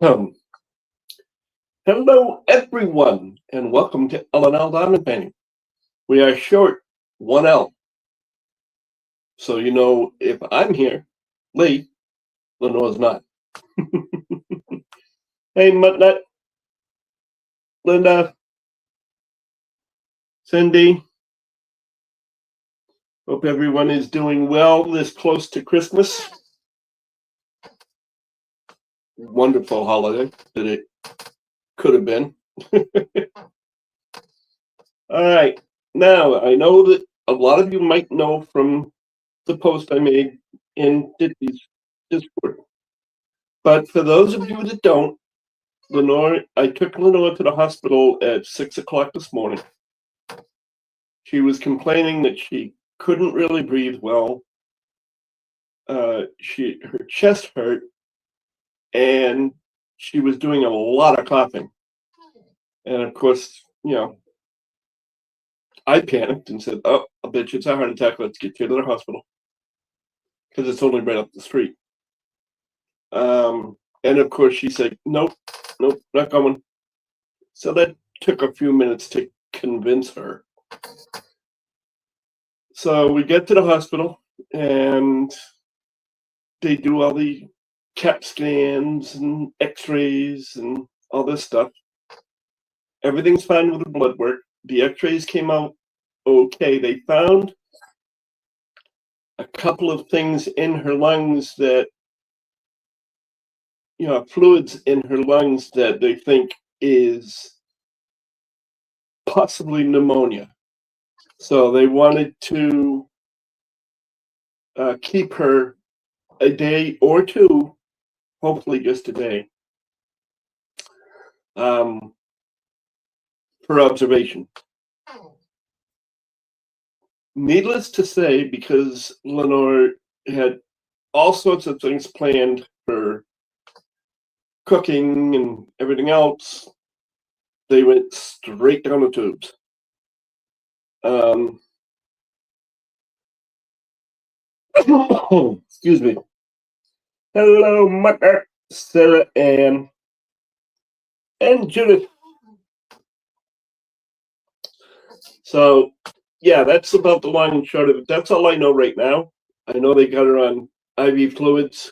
Um, Hello, everyone, and welcome to L&L Diamond Painting. We are short 1L. So, if I'm here, Lee, Lenore's not. Hey, Muttnut, Linda, Cindy. Hope everyone is doing well this close to Christmas. Wonderful holiday that it could have been. All right. Now, I know that a lot of you might know from the post I made in Ditty's Discord. But for those of you that don't, I took Lenore to the hospital at 6 o'clock this morning. She was complaining that she couldn't really breathe well. Her chest hurt, and she was doing a lot of coughing. And of course, I panicked and said, "Oh, I bet you it's a heart attack. Let's get you to the hospital," because it's only right up the street. And of course, she said, "Nope, not going." So that took a few minutes to convince her. So we get to the hospital, and they do all the CAT scans and x-rays and all this stuff. Everything's fine with the blood work. The x-rays came out okay. They found a couple of things in her lungs that, fluids in her lungs that they think is possibly pneumonia. So they wanted to keep her a day or two, hopefully just a day, for observation. Needless to say, because Lenore had all sorts of things planned for cooking and everything else, they went straight down the tubes. Excuse me. Hello, Mother, Sarah Ann, and Judith. So, yeah, that's about the long and short of it. That's all I know right now. I know they got her on IV fluids,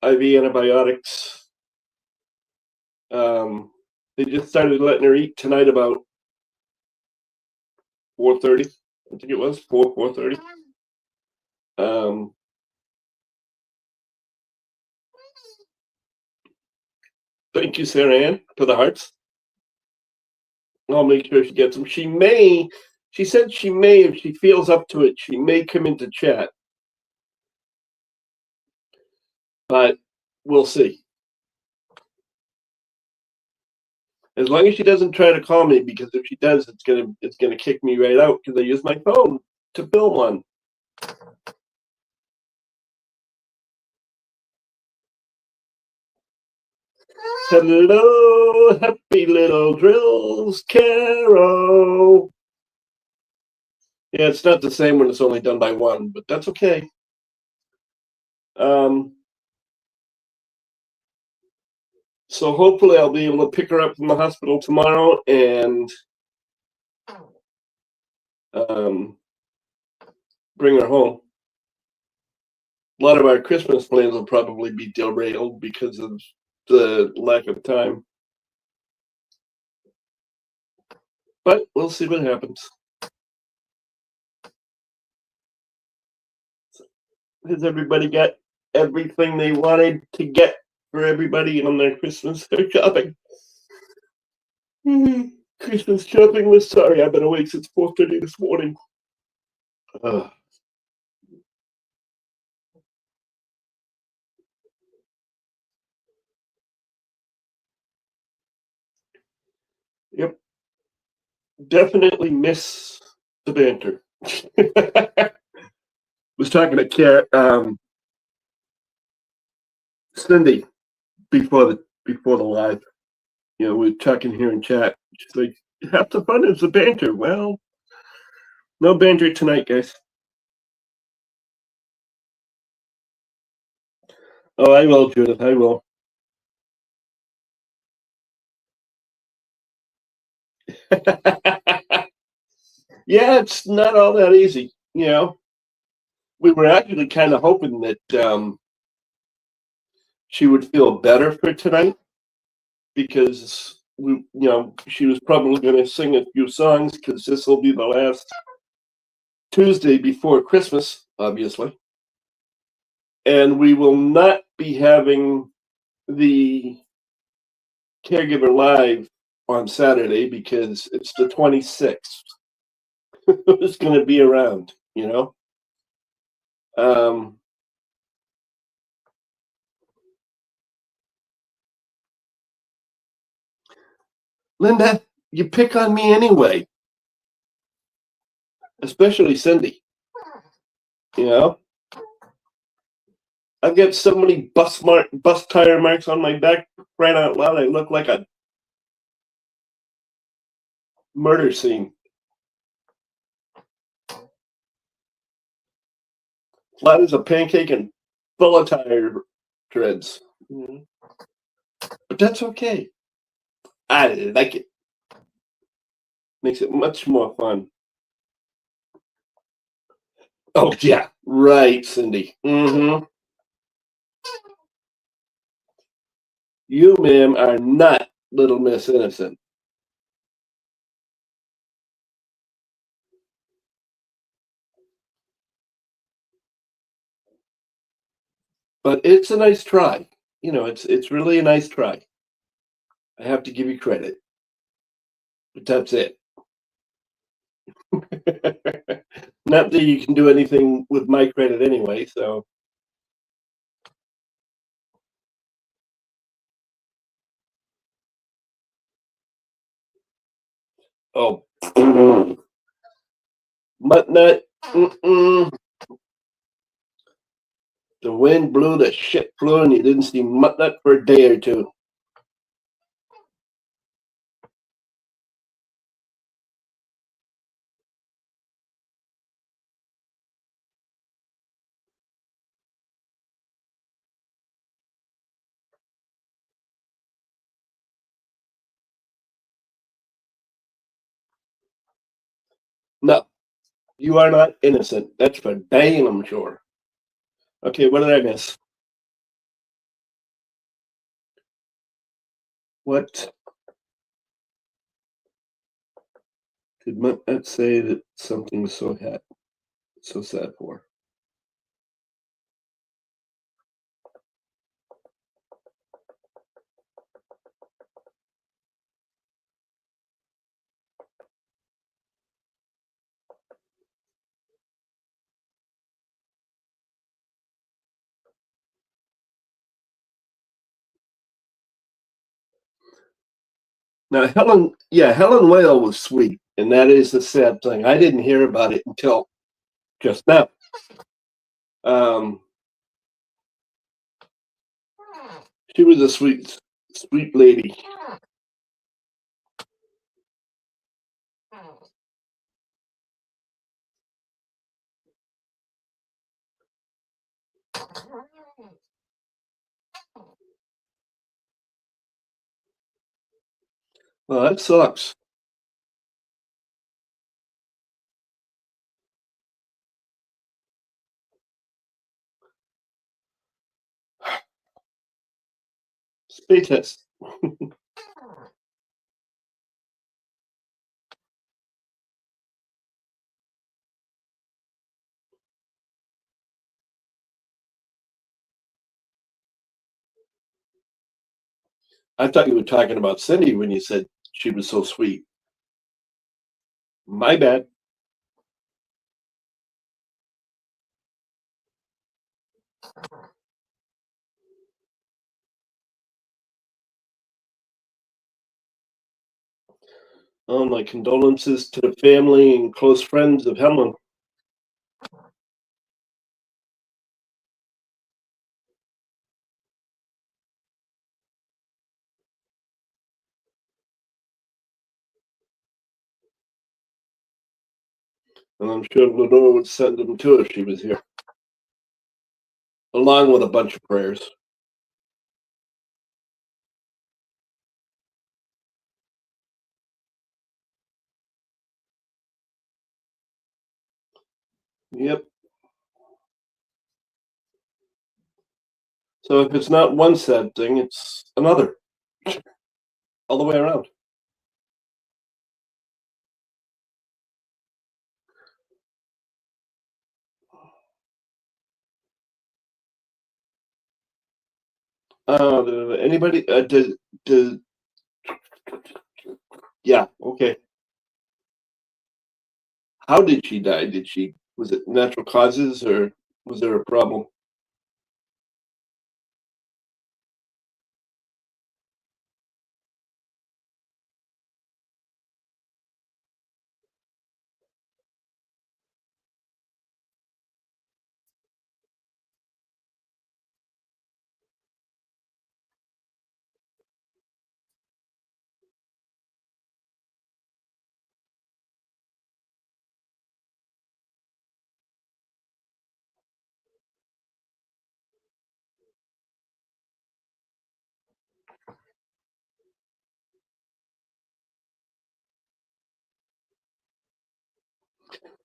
IV antibiotics. They just started letting her eat tonight about 4:30. I think it was 4:30. Thank you, Sarah Ann, for the hearts. I'll make sure she gets them. She said she may, if she feels up to it, she may come into chat. But we'll see. As long as she doesn't try to call me, because if she does, it's gonna kick me right out because I use my phone to film one. Hello, happy little drills, Carol. Yeah, it's not the same when it's only done by one, but that's okay. So hopefully I'll be able to pick her up from the hospital tomorrow and bring her home. A lot of our Christmas plans will probably be derailed because of the lack of time. But we'll see what happens. Has everybody got everything they wanted to get for everybody on their Christmas shopping? Christmas shopping list. Sorry, I've been awake since 4:30 this morning. Yep. Definitely miss the banter. Was talking to Cindy before the live. We're talking here in chat. She's like, half the fun is the banter. Well, no banter tonight, guys. Oh, I will, Judith. I will. Yeah, it's not all that easy. We were actually kind of hoping that she would feel better for tonight because she was probably going to sing a few songs because this will be the last Tuesday before Christmas, obviously, and we will not be having the caregiver live on Saturday because it's the 26th. Who's going to be around? Um, Linda, you pick on me anyway, especially Cindy. You know, I've got so many bus tire marks on my back. Right out loud, I look like a murder scene. Flat as a pancake and full of tire treads. But that's okay. I like it. Makes it much more fun. Oh yeah, right, Cindy. You, ma'am, are not Little Miss Innocent. But it's a nice try. It's really a nice try. I have to give you credit. But that's it. Not that you can do anything with my credit anyway, so. Oh. Mutt-nut. The wind blew, the shit flew, and you didn't see Mutt-nut for a day or two. No, you are not innocent. That's for dang, I'm sure. Okay, what did I miss? What did Mutt-nut say that something was so sad for? Now, Helen Whale was sweet, and that is the sad thing. I didn't hear about it until just now. She was a sweet, sweet lady. Well, that sucks. Space test. I thought you were talking about Cindy when you said she was so sweet. My bad. Oh, my condolences to the family and close friends of Helen. And I'm sure Lenore would send them too if she was here, along with a bunch of prayers. Yep. So if it's not one sad thing, it's another, all the way around. Anybody? Does yeah? Okay. How did she die? Was it natural causes or was there a problem?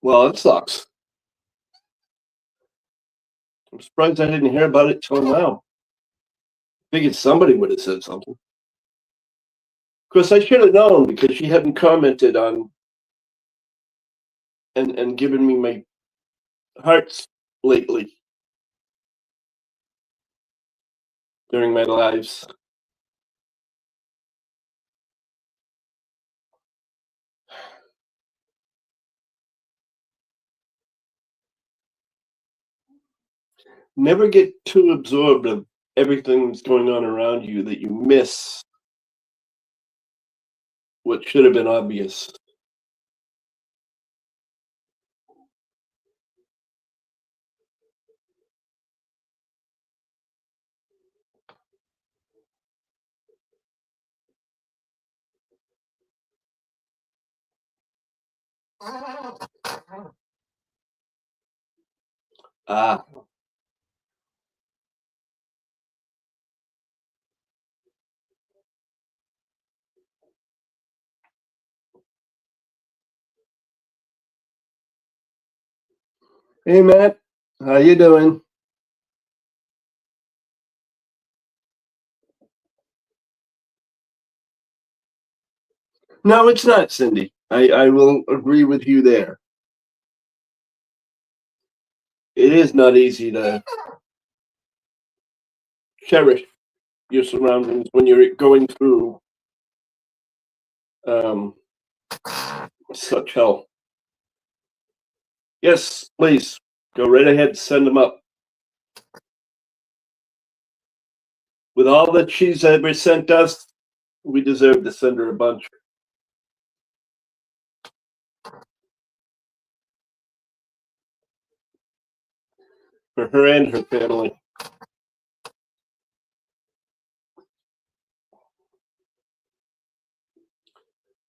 Well, it sucks. I'm surprised I didn't hear about it till now. Figured somebody would have said something. Of course, I should have known because she hadn't commented on and given me my hearts lately during my lives. Never get too absorbed of everything that's going on around you that you miss what should have been obvious. Ah, hey Matt, how you doing? No, it's not, Cindy. I will agree with you there. It is not easy to cherish your surroundings when you're going through um, such hell. Yes, please go right ahead. Send them up. With all that she's ever sent us, we deserve to send her a bunch for her and her family.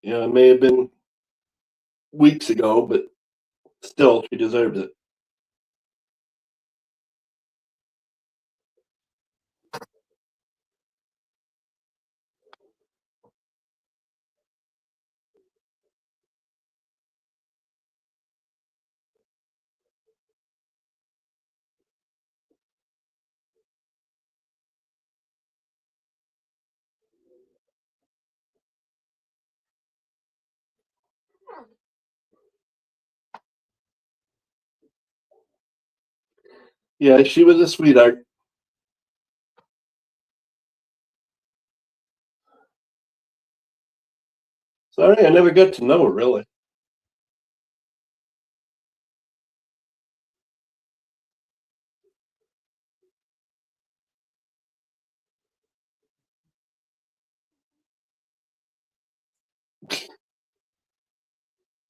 Yeah, it may have been weeks ago, but still, she deserves it. Yeah, she was a sweetheart. Sorry, I never got to know her really.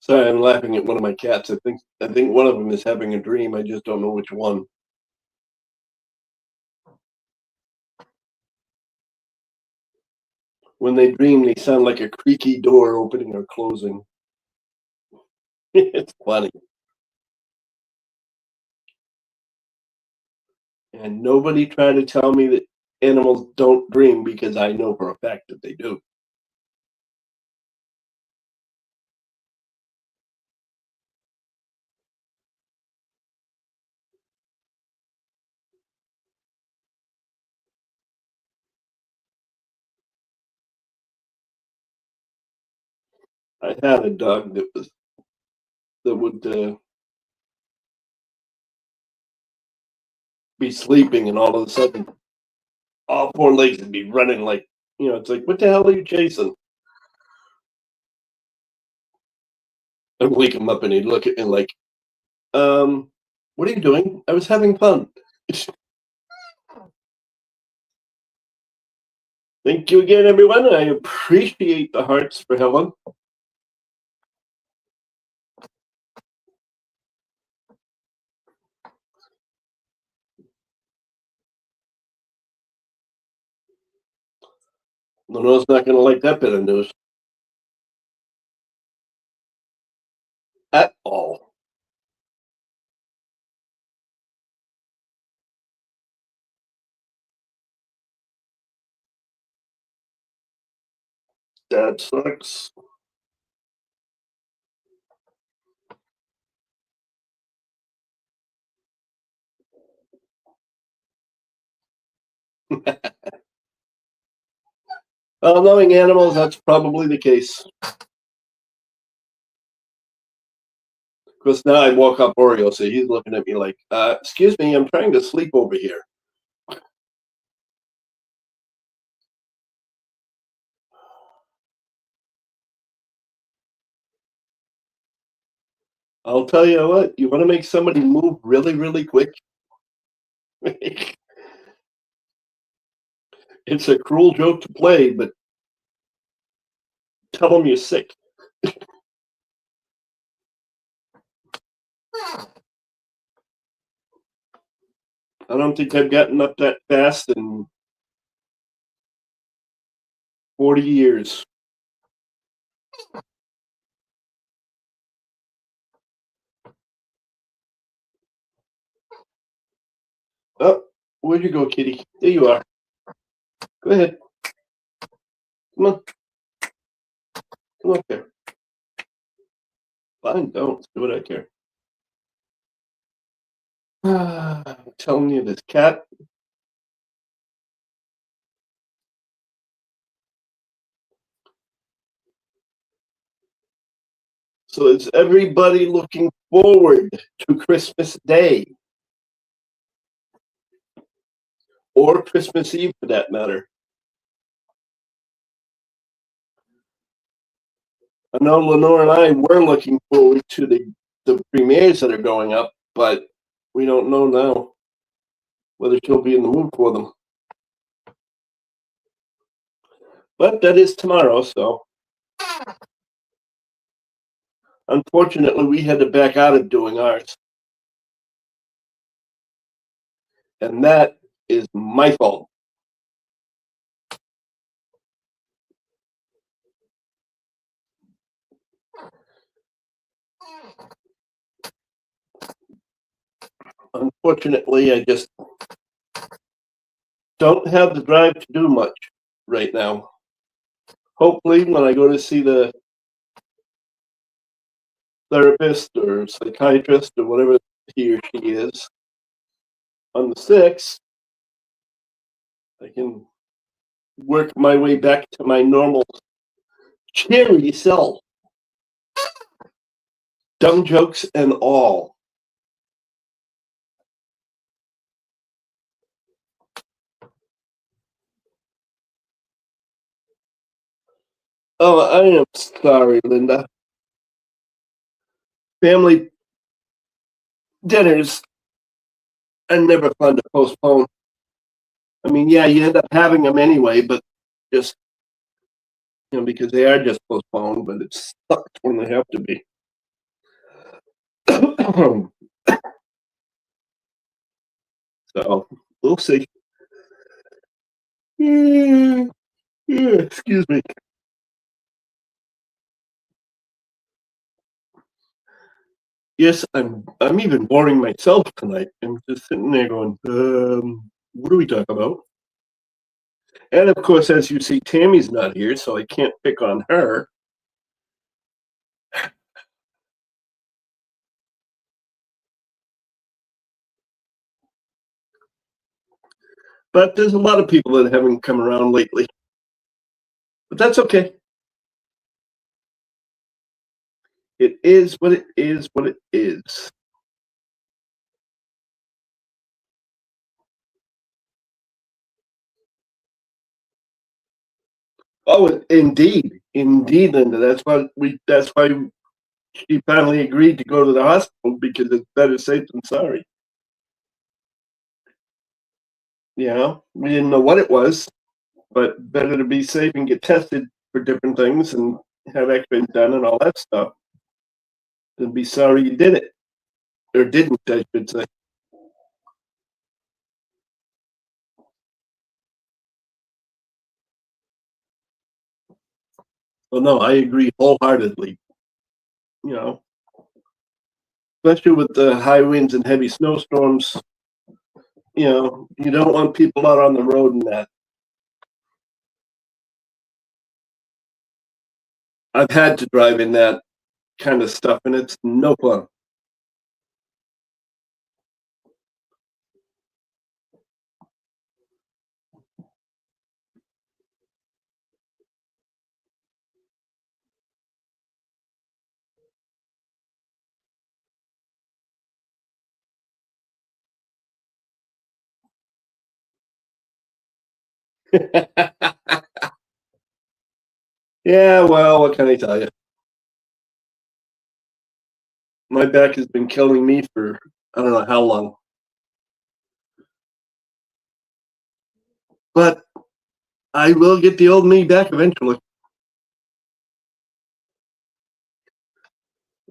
Sorry, I'm laughing at one of my cats. I think one of them is having a dream. I just don't know which one. When they dream, they sound like a creaky door opening or closing. It's funny. And nobody tried to tell me that animals don't dream because I know for a fact that they do. I had a dog that would be sleeping, and all of a sudden, all four legs would be running like, it's like, what the hell are you chasing? I'd wake him up, and he'd look at me like, what are you doing? I was having fun. Thank you again, everyone. I appreciate the hearts for Helen. Lenore's not going to like that bit of news at all. That sucks. Well, knowing animals, that's probably the case. Because now I woke up Oreo, so he's looking at me like, excuse me, I'm trying to sleep over here. I'll tell you what, you want to make somebody move really, really quick? It's a cruel joke to play, but tell them you're sick. I don't think I've gotten up that fast in 40 years. Oh, where'd you go, kitty? There you are. Go ahead. Come on. Come up there. Fine, don't. Do what I care. I'm telling you, this cat. So is everybody looking forward to Christmas Day? Or Christmas Eve, for that matter? I know Lenore and I were looking forward to the premieres that are going up, but we don't know now whether she'll be in the mood for them. But that is tomorrow, so unfortunately we had to back out of doing ours. And that is my fault. Unfortunately, I just don't have the drive to do much right now. Hopefully, when I go to see the therapist or psychiatrist or whatever he or she is on the 6th, I can work my way back to my normal cheery self. Dumb jokes and all. Oh, I am sorry, Linda. Family dinners are never fun to postpone. I mean, yeah, you end up having them anyway, but just, because they are just postponed, but it sucks when they have to be. So, we'll see. Excuse me. Yes, I'm even boring myself tonight. I'm just sitting there going, what do we talk about? And of course, as you see, Tammy's not here, so I can't pick on her. But there's a lot of people that haven't come around lately. But that's okay. It is what it is. What it is. Oh, indeed, indeed, Linda. That's why we. That's why she finally agreed to go to the hospital because it's better safe than sorry. You know, we didn't know what it was, but better to be safe and get tested for different things and have X-rays done and all that stuff than be sorry you did it or didn't, I should say. Well, no, I agree wholeheartedly. You know, especially with the high winds and heavy snowstorms. You know, you don't want people out on the road in that. I've had to drive in that kind of stuff, and it's no fun. Yeah, well, what can I tell you? My back has been killing me for I don't know how long, but I will get the old me back eventually.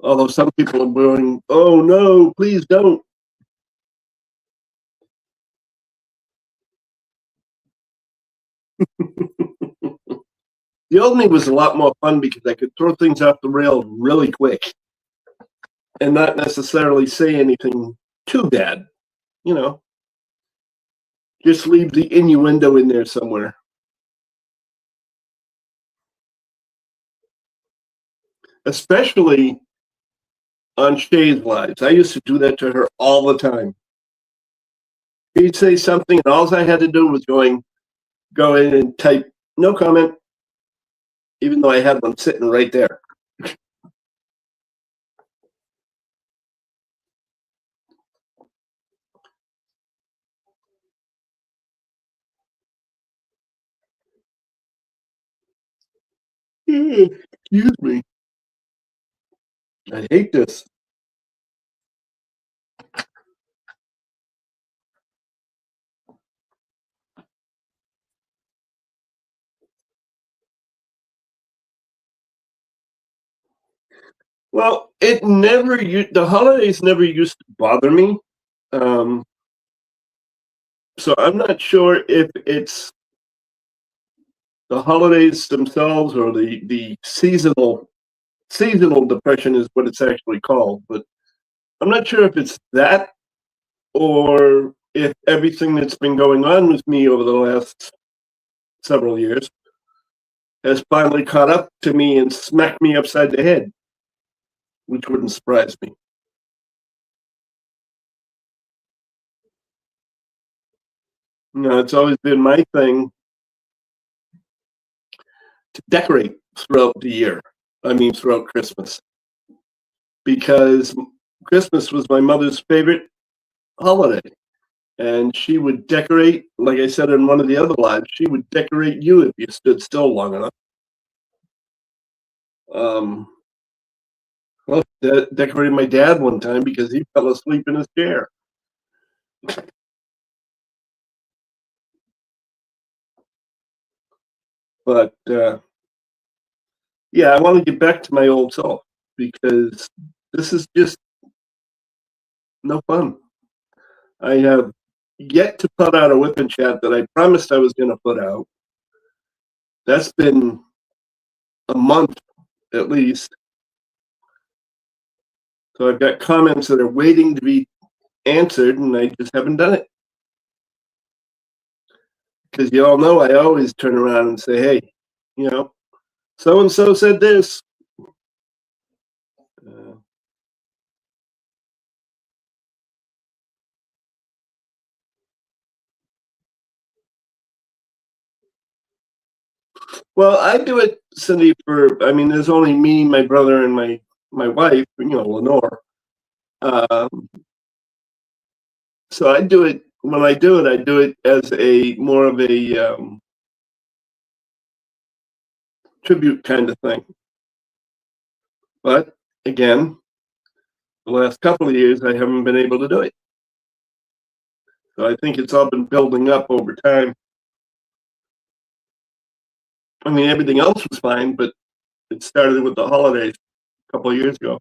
Although some people are going, "Oh no, please don't." The old me was a lot more fun because I could throw things off the rail really quick and not necessarily say anything too bad. You know, just leave the innuendo in there somewhere. Especially on Shay's lives. I used to do that to her all the time. She'd say something, and all I had to do was go in and type no comment, even though I had one sitting right there. Excuse me. I hate this. Well, the holidays never used to bother me. Um, so I'm not sure if it's the holidays themselves or the seasonal depression is what it's actually called. But I'm not sure if it's that or if everything that's been going on with me over the last several years has finally caught up to me and smacked me upside the head, which wouldn't surprise me. You know, it's always been my thing to decorate throughout the year. I mean, throughout Christmas, because Christmas was my mother's favorite holiday. And she would decorate, like I said in one of the other lives, she would decorate you if you stood still long enough. Um, well, decorated my dad one time because he fell asleep in his chair. But yeah, I want to get back to my old self because this is just no fun. I have yet to put out a whipping chat that I promised I was going to put out. That's been a month at least. So I've got comments that are waiting to be answered, and I just haven't done it. Because you all know I always turn around and say, hey, you know, so and so said this. Uh, well, I do it, Cindy, I mean, there's only me, my brother, and my my wife, Lenore. Um, so I do it when I do it. I do it as a more of a tribute kind of thing. But again, the last couple of years, I haven't been able to do it. So I think it's all been building up over time. I mean, everything else was fine, but it started with the holidays a couple of years ago.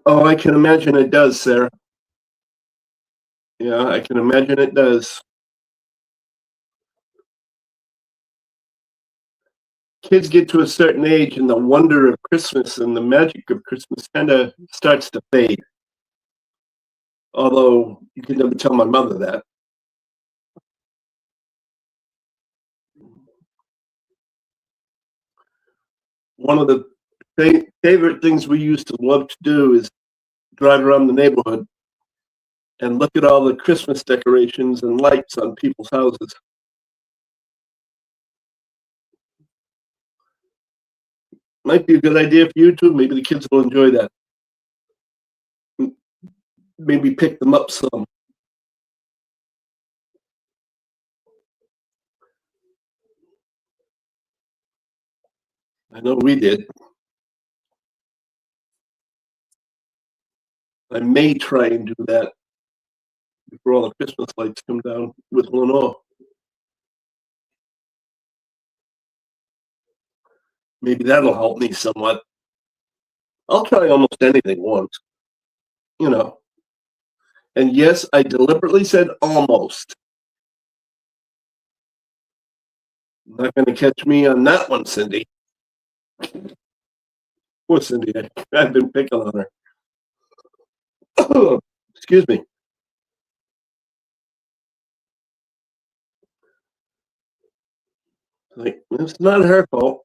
Oh, I can imagine it does, Sarah. Yeah, I can imagine it does. Kids get to a certain age and the wonder of Christmas and the magic of Christmas kind of starts to fade. Although you could never tell my mother that. One of the favorite things we used to love to do is drive around the neighborhood and look at all the Christmas decorations and lights on people's houses. Might be a good idea for you too. Maybe the kids will enjoy that. Maybe pick them up some. I know we did. I may try and do that before all the Christmas lights come down with Lenore. Maybe that'll help me somewhat. I'll try almost anything once, you know. And yes, I deliberately said almost. Not going to catch me on that one, Cindy. Poor Cindy. I've been picking on her. Excuse me. Like, it's not her fault.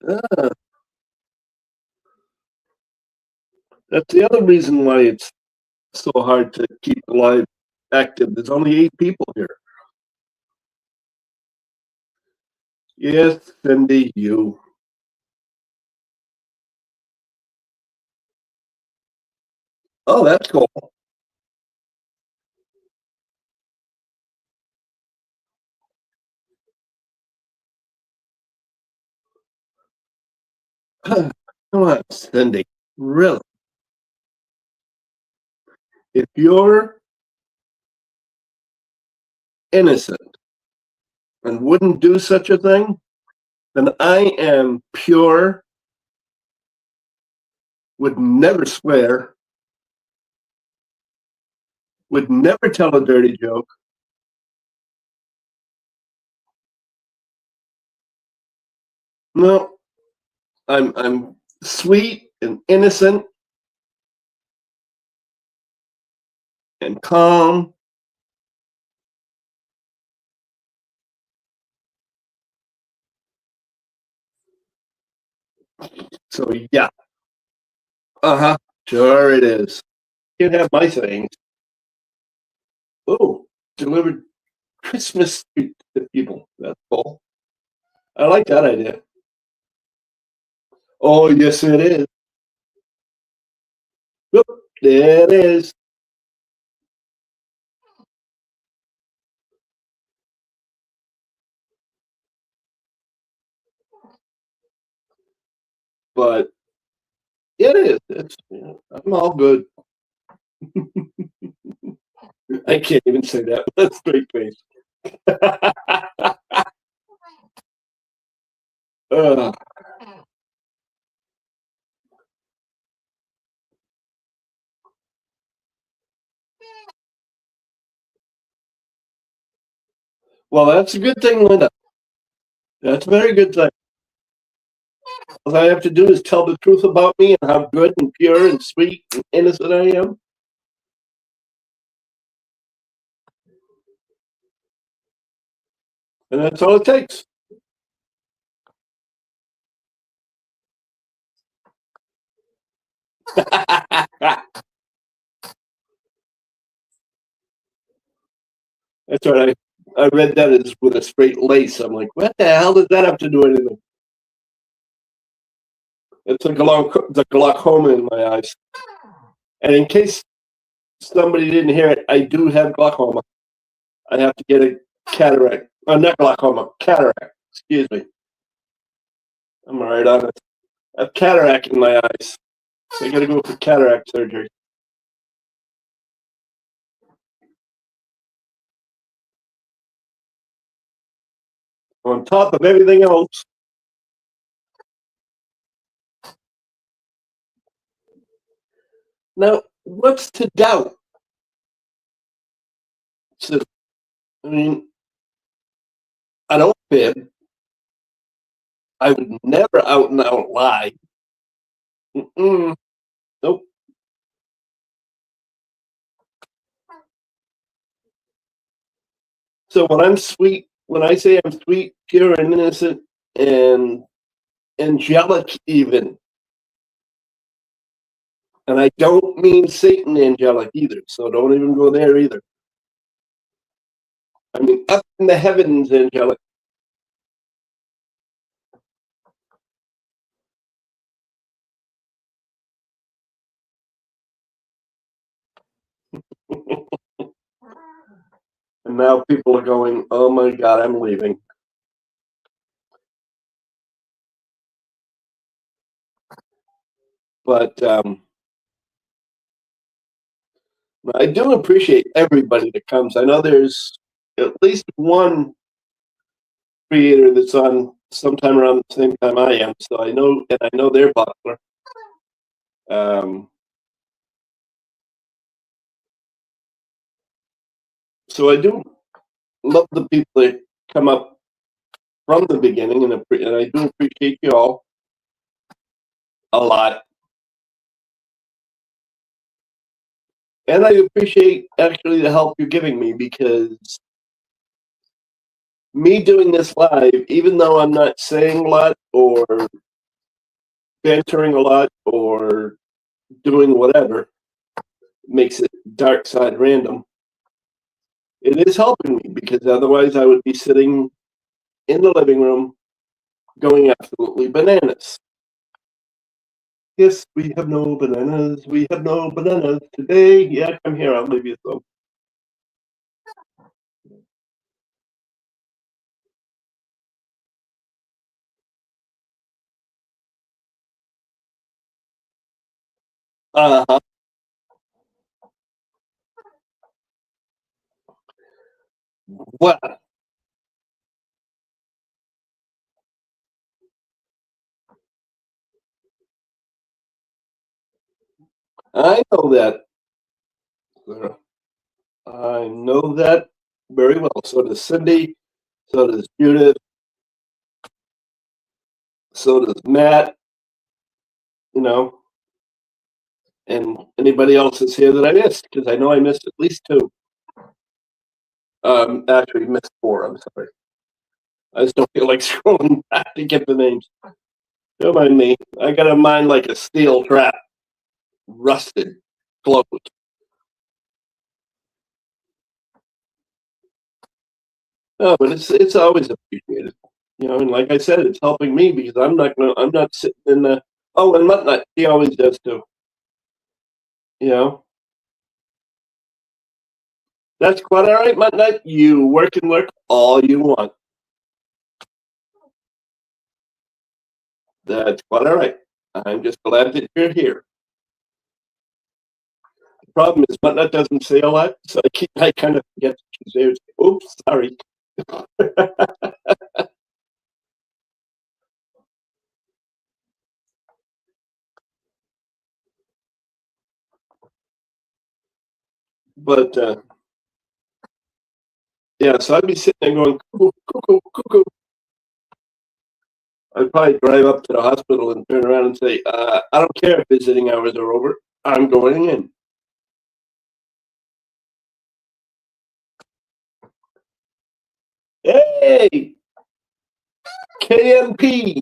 Ah, that's the other reason why it's so hard to keep alive active. There's only 8 people here. Yes, Cindy, you. Oh, that's cool. Come on, Cindy. Really? If you're innocent and wouldn't do such a thing, then I am pure, would never swear, would never tell a dirty joke. No, I'm sweet and innocent and calm. So yeah. Uh-huh. Sure it is. You can have my sayings. Oh, delivered Christmas to people. That's cool. I like that idea. Oh, yes, it is. Whoop, there it is. But it is. I'm all good. I can't even say that with a straight face. uh, well, that's a good thing, Linda. That's a very good thing. All I have to do is tell the truth about me and how good and pure and sweet and innocent I am. And that's all it takes. That's right. I read that as with a straight lace. I'm like, what the hell does that have to do with anything? It's the glaucoma in my eyes. And in case somebody didn't hear it, I do have glaucoma. I have to get a cataract. Not glaucoma, cataract. Excuse me. I'm all right on it. I have cataract in my eyes. So I got to go for cataract surgery. On top of everything else. Now, what's to doubt? So, I mean, I don't fib. I would never out and out lie. Mm-mm. Nope. So when I'm sweet, when I say I'm sweet, pure, and innocent, and angelic, even, and I don't mean Satan angelic either. So don't even go there either. I mean up in the heavens angelic. And now people are going, oh my God, I'm leaving. But I do appreciate everybody that comes. I know there's at least one creator that's on sometime around the same time I am. So I know they're popular. So I do love the people that come up from the beginning, and I do appreciate you all a lot. And I appreciate actually the help you're giving me, because me doing this live, even though I'm not saying a lot or bantering a lot or doing whatever, makes it dark side random. It is helping me, because otherwise I would be sitting in the living room going absolutely bananas. Yes, we have no bananas. We have no bananas today. Yeah, come here. I'll leave you some. Uh-huh. What? I know that. I know that very well. So does Cindy. So does Judith. So does Matt. You know, and anybody else that's here that I missed, because I know I missed at least two. Actually, missed four. I'm sorry. I just don't feel like scrolling back to get the names. Don't mind me. I got a mind like a steel trap, rusted, closed. No, but it's always appreciated. You know, and like I said, it's helping me, because I'm not sitting in the. Oh, and Mutt he always does too. You know, that's quite all right, Mutt. You work and work all you want. That's quite all right. I'm just glad that you're here. The problem is Mutt doesn't say a lot, so I kind of forget that she's there. Oops, sorry. But yeah, so I'd be sitting there going cuckoo, cuckoo, cuckoo. I'd probably drive up to the hospital and turn around and say, I don't care if visiting hours are over. I'm going in. Hey, KMP.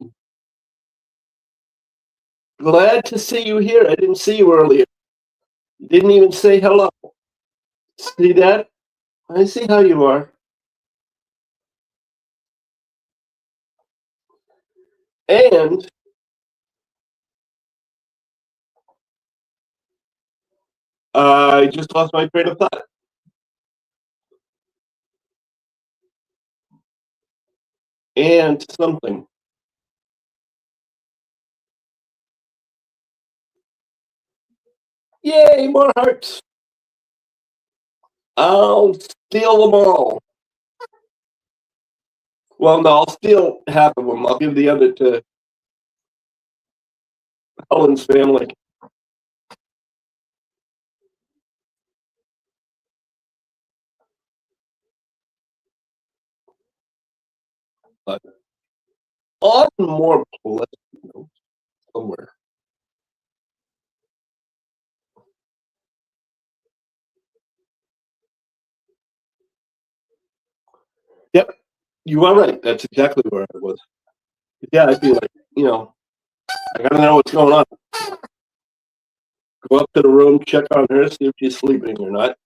Glad to see you here. I didn't see you earlier. You didn't even say hello. See that? I see how you are. And I just lost my train of thought. And something. Yay, more hearts. I'll steal them all. Well, no, I'll steal half of them. I'll give the other to Helen's family. But on more pleasant note, somewhere. Yep, you are right. That's exactly where I was. Yeah, I feel like, I gotta know what's going on. Go up to the room, check on her, see if she's sleeping or not.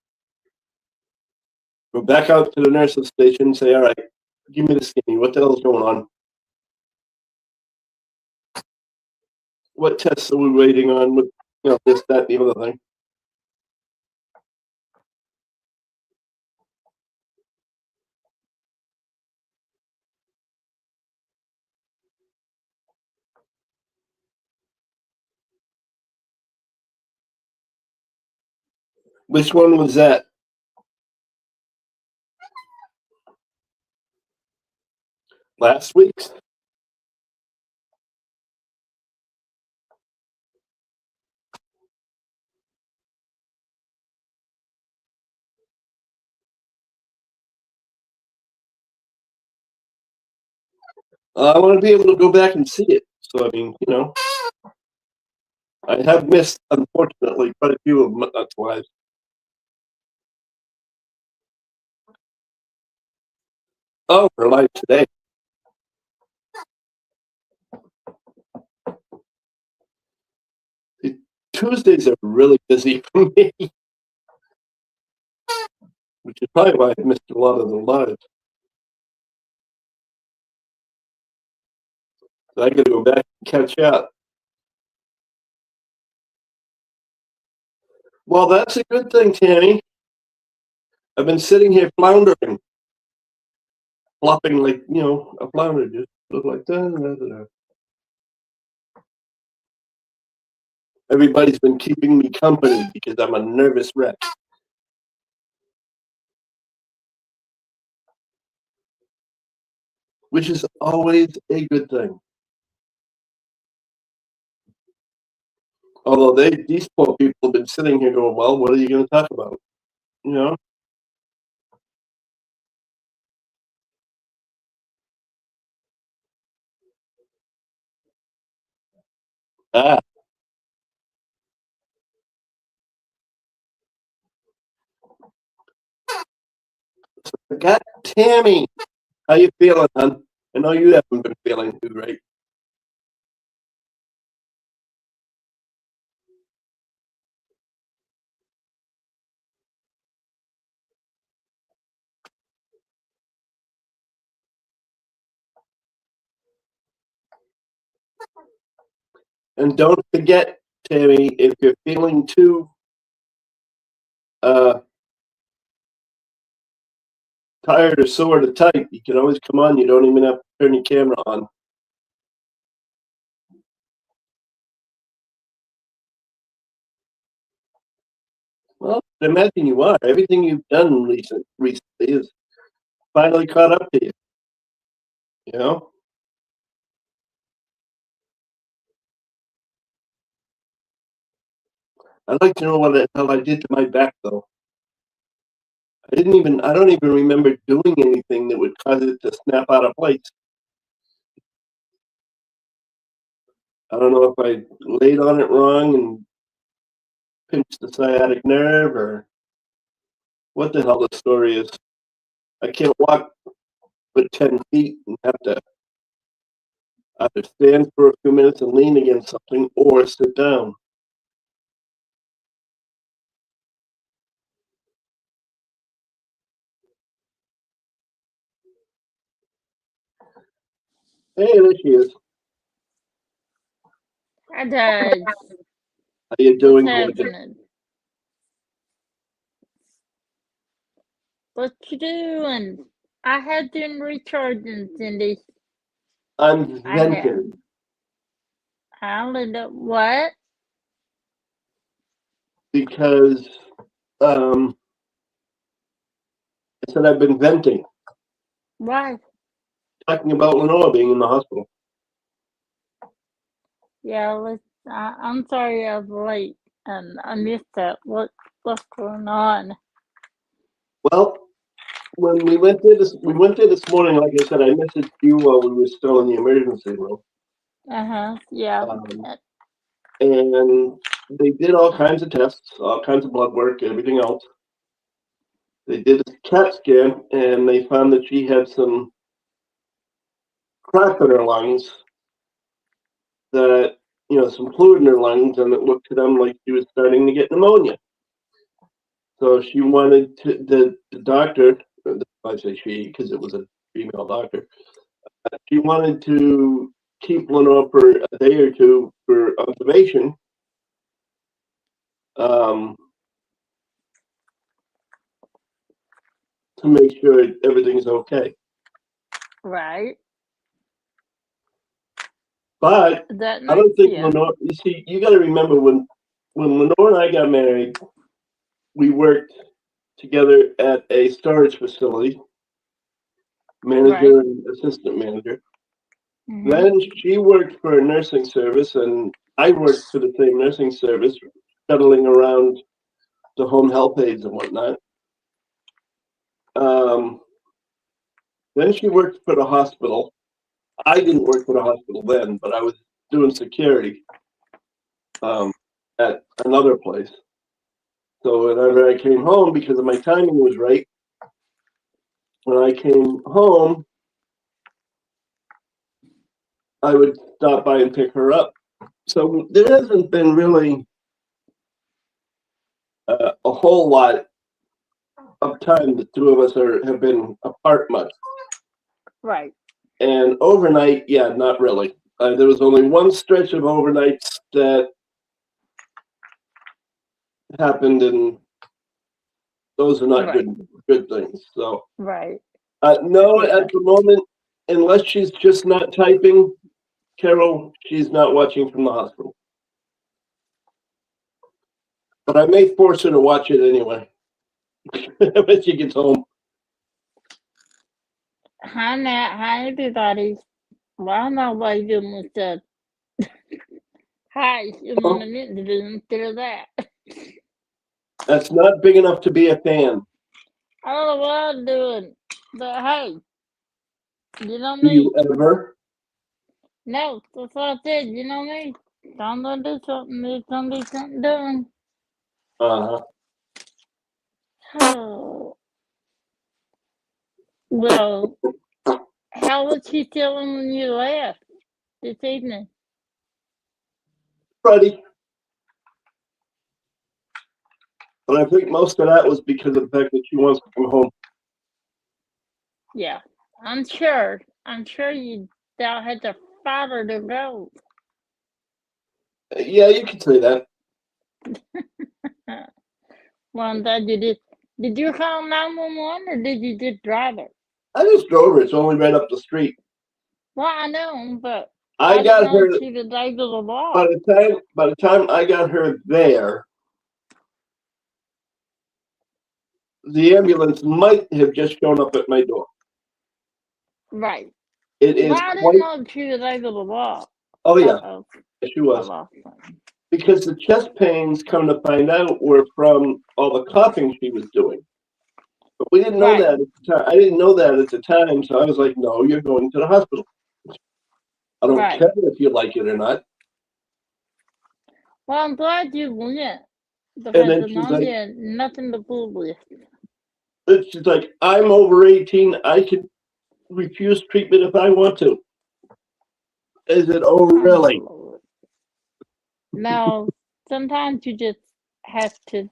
Go back out to the nurse's station, say, all right, give me the skinny. What the hell's going on? What tests are we waiting on with, this, that, the other thing? Which one was that? Last week's? I want to be able to go back and see it. So, I mean, I have missed, unfortunately, quite a few of them. That's why. Oh, we're live today. Tuesdays are really busy for me, which is probably why I missed a lot of the lives. So I got to go back and catch up. Well, that's a good thing, Tammy. I've been sitting here floundering, flopping like, a flounder, just look like that. Everybody's been keeping me company because I'm a nervous wreck. Which is always a good thing. Although these poor people have been sitting here going, well, what are you going to talk about? Ah, I got Tammy. How you feeling, hon? I know you haven't been feeling too great. And don't forget, Tammy, if you're feeling too tired or sore to type, you can always come on. You don't even have to turn your camera on. Well, I imagine you are. Everything you've done recently is finally caught up to you. You know? I'd like to know what the hell I did to my back, though. I don't even remember doing anything that would cause it to snap out of place. I don't know if I laid on it wrong and pinched the sciatic nerve or what the hell the story is. I can't walk but 10 feet and have to either stand for a few minutes and lean against something or sit down. Hey, there she is. I died. How you What's doing, gorgeous? happening? What you doing? I have been recharging, Cindy. I'm I have. venting I only know what? because I said I've been venting, Why? talking about Lenore being in the hospital. Yeah, I'm sorry I was late and I missed that. What's going on? Well, when we went there this morning, like I said, I messaged you while we were still in the emergency room. Yeah. And they did all kinds of tests, all kinds of blood work, everything else. They did a CAT scan and they found that she had some crap in her lungs, that, some fluid in her lungs, and it looked to them like she was starting to get pneumonia. So she wanted the doctor, I say she because it was a female doctor, she wanted to keep Lenore for a day or two for observation. To make sure everything's okay. Right. But that I don't think yeah. Lenore, you see, you got to remember when Lenore and I got married, we worked together at a storage facility, manager Right. and assistant manager. Mm-hmm. Then she worked for a nursing service, and I worked for the same nursing service, shuttling around the home health aides and whatnot. Then she worked for the hospital. I didn't work for the hospital then, but I was doing security at another place. So whenever I came home, because of my timing was right, when I came home, I would stop by and pick her up. So there hasn't been really a whole lot of time the two of us have been apart much. Right. And overnight, yeah, not really. There was only one stretch of overnights that happened, and those are not Right. good things. So Right. no, Yeah. at the moment, unless she's just not typing, Carol, she's not watching from the hospital. But I may force her to watch it anyway when she gets home. Hi, Nat. Hi, everybody. Well, I'm not like doing with the hi, you know what I mean? To do instead of that. That's not big enough to be a fan. I don't know what I'm doing, but hey, you know Do me. you ever? No, that's what I said. You know me. I'm gonna do something. There's gonna be something doing. Uh-huh. Oh. Well, how was she feeling when you left this evening? Freddie. But I think most of that was because of the fact that she wants to come home. Yeah, I'm sure. I'm sure you had to fight her to go. Yeah, you could say that. Well, I'm glad you did. Did you call 911 or did you just drive her? I just drove her. It's only right up the street. Well, I know, but I didn't got know her. she was able to walk. By the time I got her there, the ambulance might have just shown up at my door. Right. It is Well, I didn't know she was able to walk. Oh yeah, Uh-oh. she was. I lost something. Because the chest pains, come to find out, were from all the coughing she was doing. But we didn't know Right. that at the time. I didn't know that at the time, so I was like, "No, you're going to the hospital. I don't Right. care if you like it or not." Well, I'm glad you went And because then then she's I'm like, here nothing to fool with. she's like, I'm over 18. I can refuse treatment if I want to. I said, oh, Oh my really? lord. No, sometimes you just have to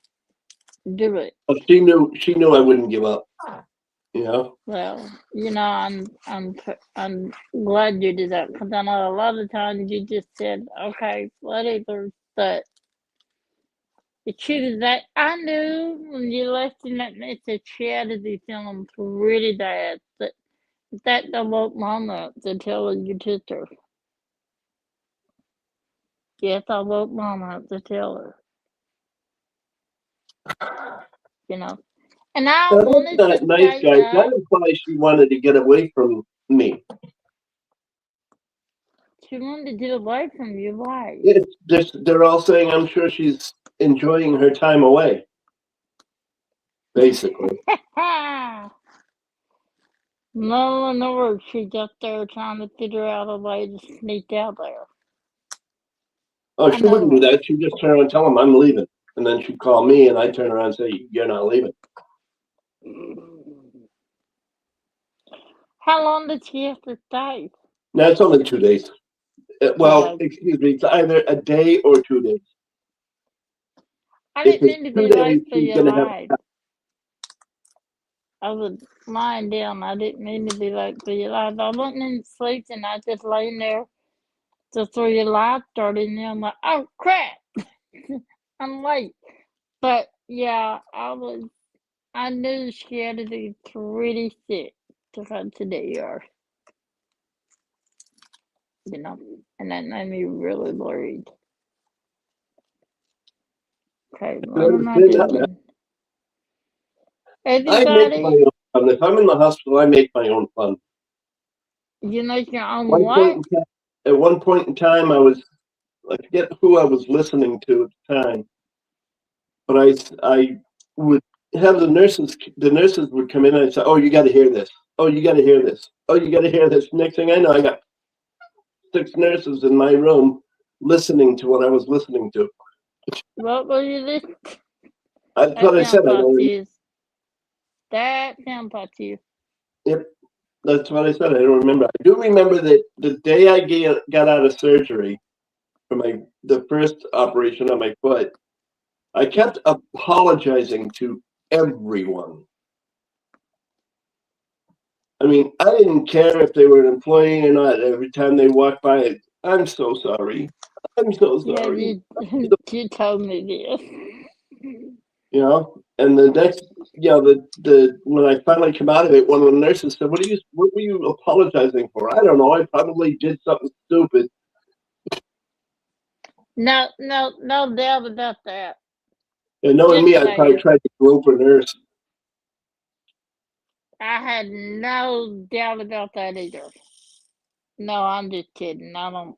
do it. Well, she knew I wouldn't give up. You know, Well, I'm glad you did that because I know a lot of times you just said, okay, whatever. But the truth is that I knew when you left in that message, she had to be feeling pretty bad. But that don't woke Mama up to tell her you kissed her. Yes, I woke Mama up to tell her. You know, and I now, that's wanted to not nice, say guys. That that implies she wanted to get away from me. she wanted to get away from you. Why? It's just they're all saying I'm sure she's enjoying her time away. Basically, No, in the words, she's up there trying to figure out a way to sneak out there. oh, I she wouldn't do know that. She'd just turn around and tell him I'm leaving, and then she'd call me, and I'd turn around and say you're not leaving. her. How long did she have to stay? Now it's only 2 days. Well, Okay. excuse me, it's either a day or 2 days. I If didn't it's mean to two be days, late for she's your gonna have. life. I was lying down. I didn't mean to be late for your life. I wasn't in sleep and I just laying there just so your life started and then I'm like, oh crap, I'm late. But yeah, I knew she had to be pretty sick to come to the ER, you know, and that made me really worried. Okay, I can what am I understand that. doing? I make my Everybody, own fun. If I'm in the hospital, I make my own fun. you make your own One point what? in time, at one point in time, I forget who I was listening to at the time, but I would have the nurses would come in and I'd say, oh, you got to hear this. Oh, you got to hear this. Oh, you got to hear this. Next thing I know, I got 6 nurses in my room listening to what I was listening to. What were you listening? That's That what I sounds said. I don't. positive. That sounds positive. Yep, that's what I said. I don't remember. I do remember that the day I got out of surgery for the first operation on my foot, I kept apologizing to everyone. I mean, I didn't care if they were an employee or not. Every time they walked by, I'm so sorry. I'm so Yeah, sorry. you told me this. You know, and the next, the when I finally come out of it, one of the nurses said, what were you apologizing for?" I don't know. I probably did something stupid. No doubt about that. And knowing Just me, I probably saying. tried to grope a nurse. I had no doubt about that either. No, I'm just kidding. I don't.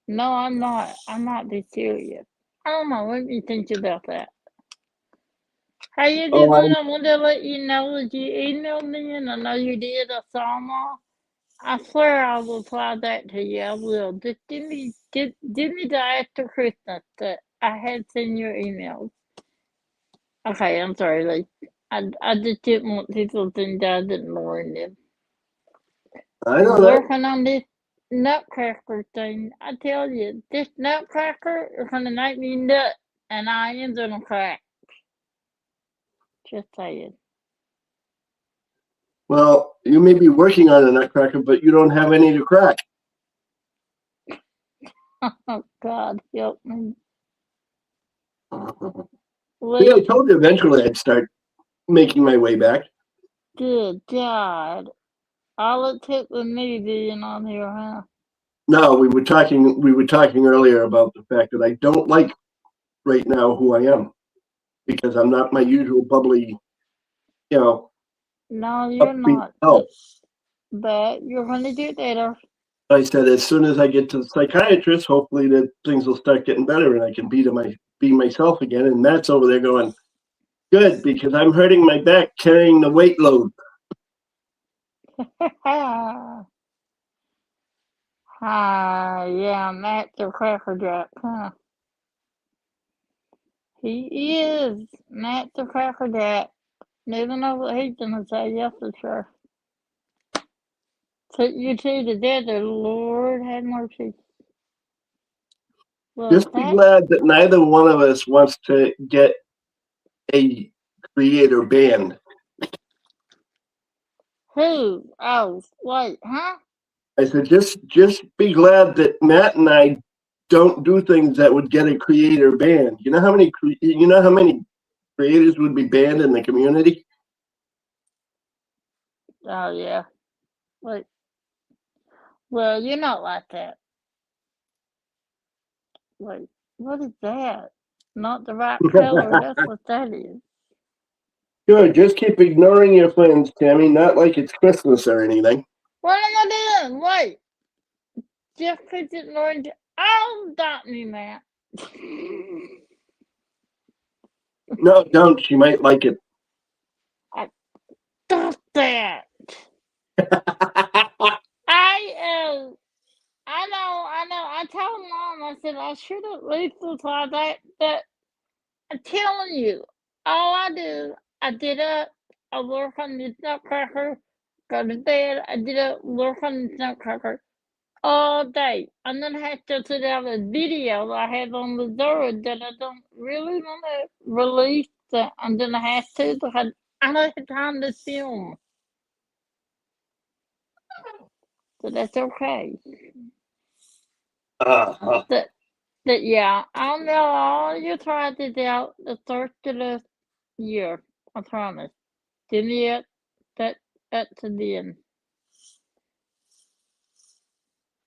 No, I'm not. I'm not being serious. I don't know. What do you think about that? How you Oh, doing? I wanted to let you know that you emailed me, and I know you did. I saw them all. I swear I'll reply back to you. I will. Just give me the after Christmas that I had seen your emails. Okay, I'm sorry, like I just didn't want people to think that I didn't warn them. I know I'm that. working on this nutcracker thing. I tell you, this nutcracker is gonna make me nut, and I am gonna crack. Just saying. Well, you may be working on a nutcracker, but you don't have any to crack. Oh God, help me. See, I Wait, told you eventually I'd start making my way back. good God. All it took was me being on here, huh? No, we were talking. We were talking earlier about the fact that I don't like right now who I am because I'm not my usual bubbly, you know, No, you're upbeat not. self. But you're gonna do better. I said as soon as I get to the psychiatrist, hopefully that things will start getting better and I can be myself again. And Matt's over there going, "Good," because I'm hurting my back carrying the weight load. Yeah, Matt the Cracker Jack, huh? He is. Matt's a cracker jack. Never know what he's gonna say, yes for sure. Put you two together, Lord have mercy. Well, Just be glad that neither one of us wants to get a creator band. who? Oh, wait, huh? I said, just be glad that Matt and I don't do things that would get a creator banned. You know how many creators would be banned in the community? Oh, yeah. Wait. Well, you're not like that. Wait, what is that? Not the right color, that's what that is. Sure, just keep ignoring your friends, Tammy. Not like it's Christmas or anything. What am I doing? Wait. Just because it's orange. Oh, stop me, Matt. No, don't. She might like it. Stop that. I know. I told Mom, I said, I should at least reply that, but I'm telling you, all I do, I get up, I work on this nutcracker, go to bed, I get up, work on this nutcracker all day. And then I have to sit out a video I have on the Zord that I don't really want to release, and then I have to because I don't have time to film. So that's okay. That yeah, I'll know all your projects out the start of the year. I promise. Give me it that's the end.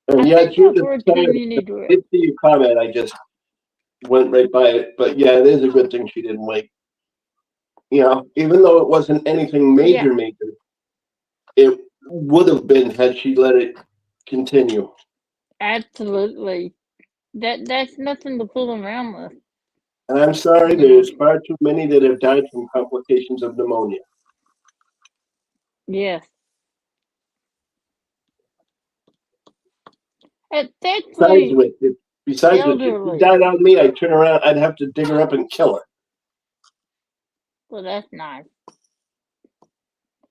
Yeah, think Judith, we're sorry, community I did see your comment. I just went right by it. But yeah, it is a good thing she didn't wait. You know, even though it wasn't anything major, it would have been had she let it continue. Absolutely. That's nothing to fool around with. And I'm sorry, there's far too many that have died from complications of pneumonia. Yes. Besides which, if she died on me, I'd turn around, I'd have to dig her up and kill her. Well, that's nice.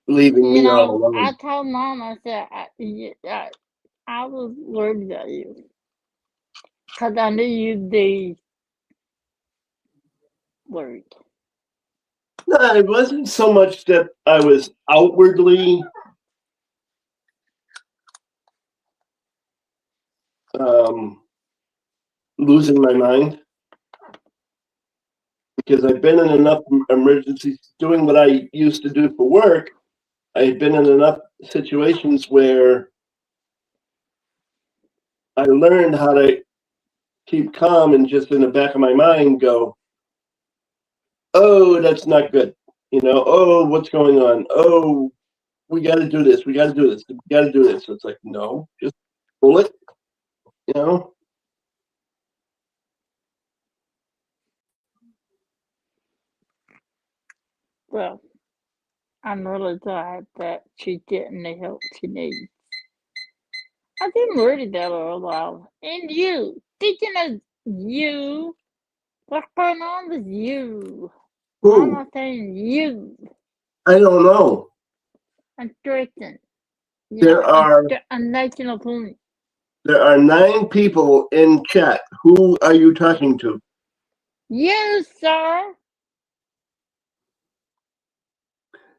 Leaving me all alone. I told Mom, I said, I was worried about you. Because I knew you'd be worried. No, it wasn't so much that I was outwardly losing my mind, because I've been in enough emergencies doing what I used to do for work. I've been in enough situations where I learned how to keep calm and just in the back of my mind go, oh, that's not good. You know, oh, what's going on? Oh, we got to do this. We got to do this. We got to do this. So it's like, no, just pull it, you know? Well, I'm really glad that she's getting the help she needs. I've been worried about her a while. And you, speaking of you, what's going on with you? Why am I saying you? I don't know. I'm stressing. I'm making a point. There are 9 people in chat. Who are you talking to? You, sir.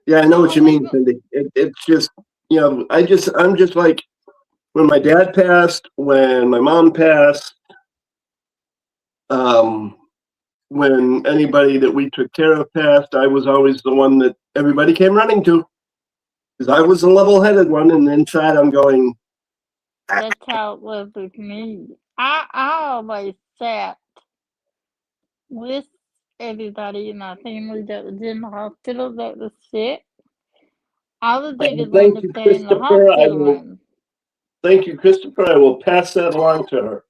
Yeah, I know what you mean, Cindy. It's just, you know, I'm just like, when my dad passed, when my mom passed, when anybody that we took care of passed, I was always the one that everybody came running to. Because I was the level-headed one, and inside I'm going. That's how it was with me. I always sat with everybody in my family that was in the hospital that was sick. I was either going to stay in the hospital room. Thank you, Christopher. I will pass that along to her.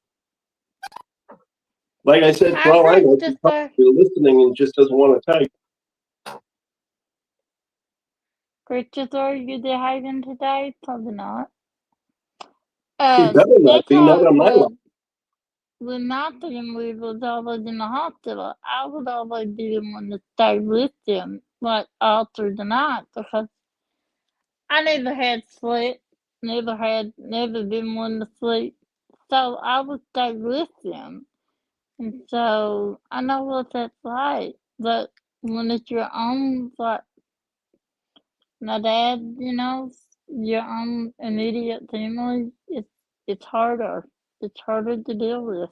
Like I said, for all I know, she's probably listening and just doesn't want to type. Christopher, are you behaving today? Probably not. He better not be, not on my level. when Nottingham was always in the hospital, I would always be the one to stay with them, like all through the night, because I never had sleep, never been one to sleep. So I would stay with them. And so I know what that's like. But when it's your own, like my dad, your own immediate family, it's harder. It's harder to deal with.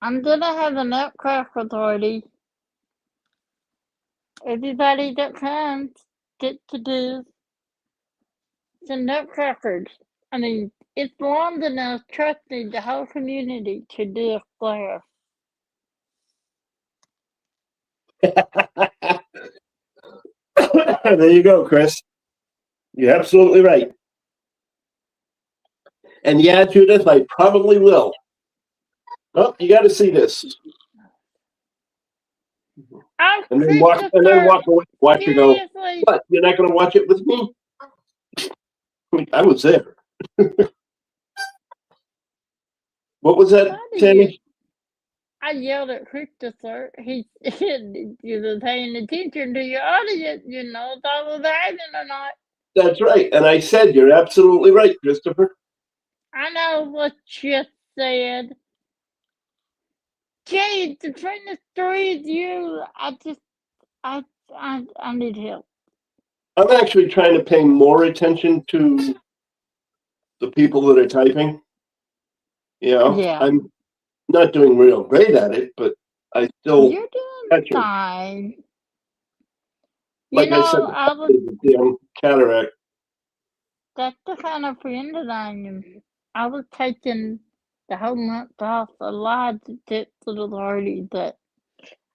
I'm gonna have a nutcracker party. Everybody that comes gets to do some nutcrackers. I mean, it's long enough, trust me, the whole community to do a flare. There you go, Chris. You're absolutely right. And yeah, Judith, I probably will. Oh, you got to see this, Oh, and then walk away. Watch you go. seriously, What? You're not going to watch it with me? I mean, I was there. What was that, why do Tammy? I yelled at Christopher. He said you were paying attention to your audience, if I was having or not. That's right. And I said, you're absolutely right, Christopher. I know what you said. Jade, between the three of you, I need help. I'm actually trying to pay more attention to the people that are typing. Yeah. I'm not doing real great at it, but I still, You're doing catch it. fine. Like I said, I was the damn cataract. that's the kind of friend that I am. I was taking the whole month off. I lied to that little party, but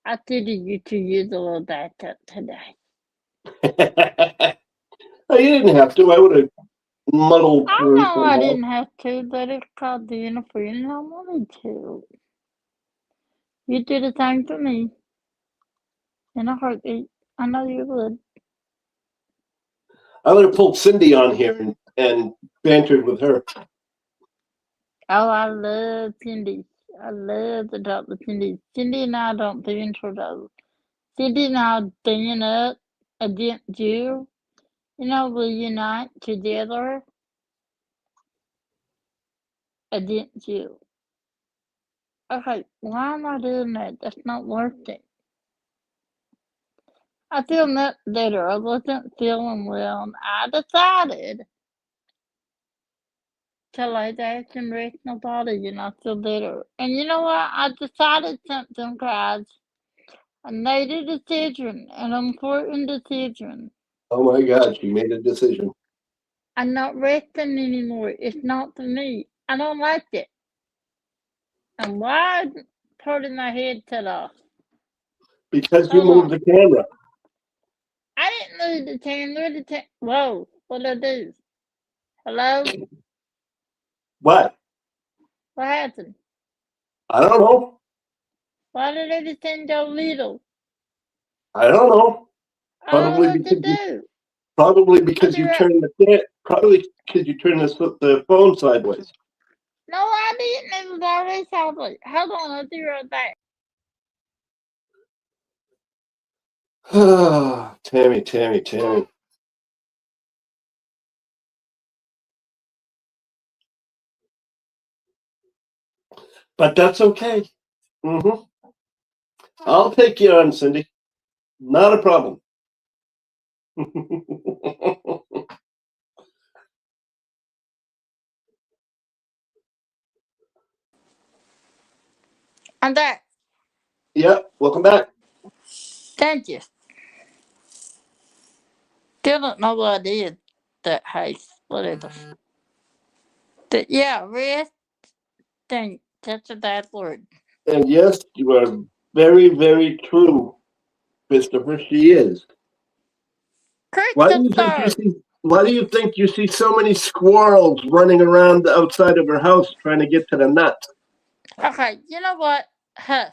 I figured you could use a little backup today. Oh, you didn't have to. I would have muddled I through know I somehow. didn't have to, but it's called being a friend and I wanted to. You did the same for me. In a heartbeat. I know you would. I would have pulled Cindy on here and bantered with her. Oh, I love Cindy. I love to talk to Cindy. Cindy and I don't banter though. Cindy and I band up against you. We unite together against you. Okay, why am I doing that? That's not worth it. I feel much better. I wasn't feeling well, and I decided to lay back and rest my body, and I feel better. And you know what? I decided something, guys. I made a decision, an important decision. Oh my God, she made a decision. I'm not resting anymore. It's not for me. I don't like it. And why is part of my head cut off? Because you Hold moved the camera. I didn't move the camera. Whoa, what'd I do? Hello? What? What happened? I don't know. Why did everything go little? I don't know. I don't know what to because do. probably because I'll be you right- turned the phone sideways. No, I didn't. It was always sideways. Hold on, I'll be right back. Tammy. But that's okay. I'll take you on, Cindy. Not a problem. I'm back. Yep, welcome back. Thank you. Still don't know what I did. That haste, whatever. But yeah, rest. That's a bad word. And yes, you are very, very true, Christopher. She is. Why do you think you see so many squirrels running around outside of her house trying to get to the nuts? Okay, you know what? Hush.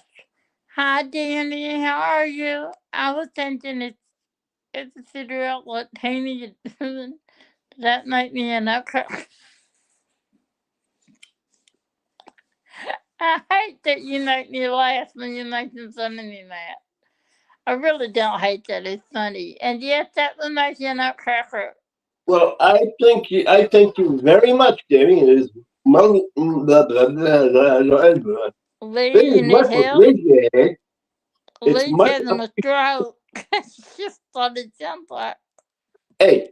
Hi, Danny. How are you? I was thinking it's to figure out what Taney is doing. Does that make me a nutcracker? I hate that you make me laugh when you're making fun of me, Matt. I really don't hate that. It's funny. And yes, that would make you a nutcracker. Well, I thank you very much, Danny. It is it Lee, is you need much help? appreciated. It's Lee's much. having a stroke. It's just what it sounds like. Hey,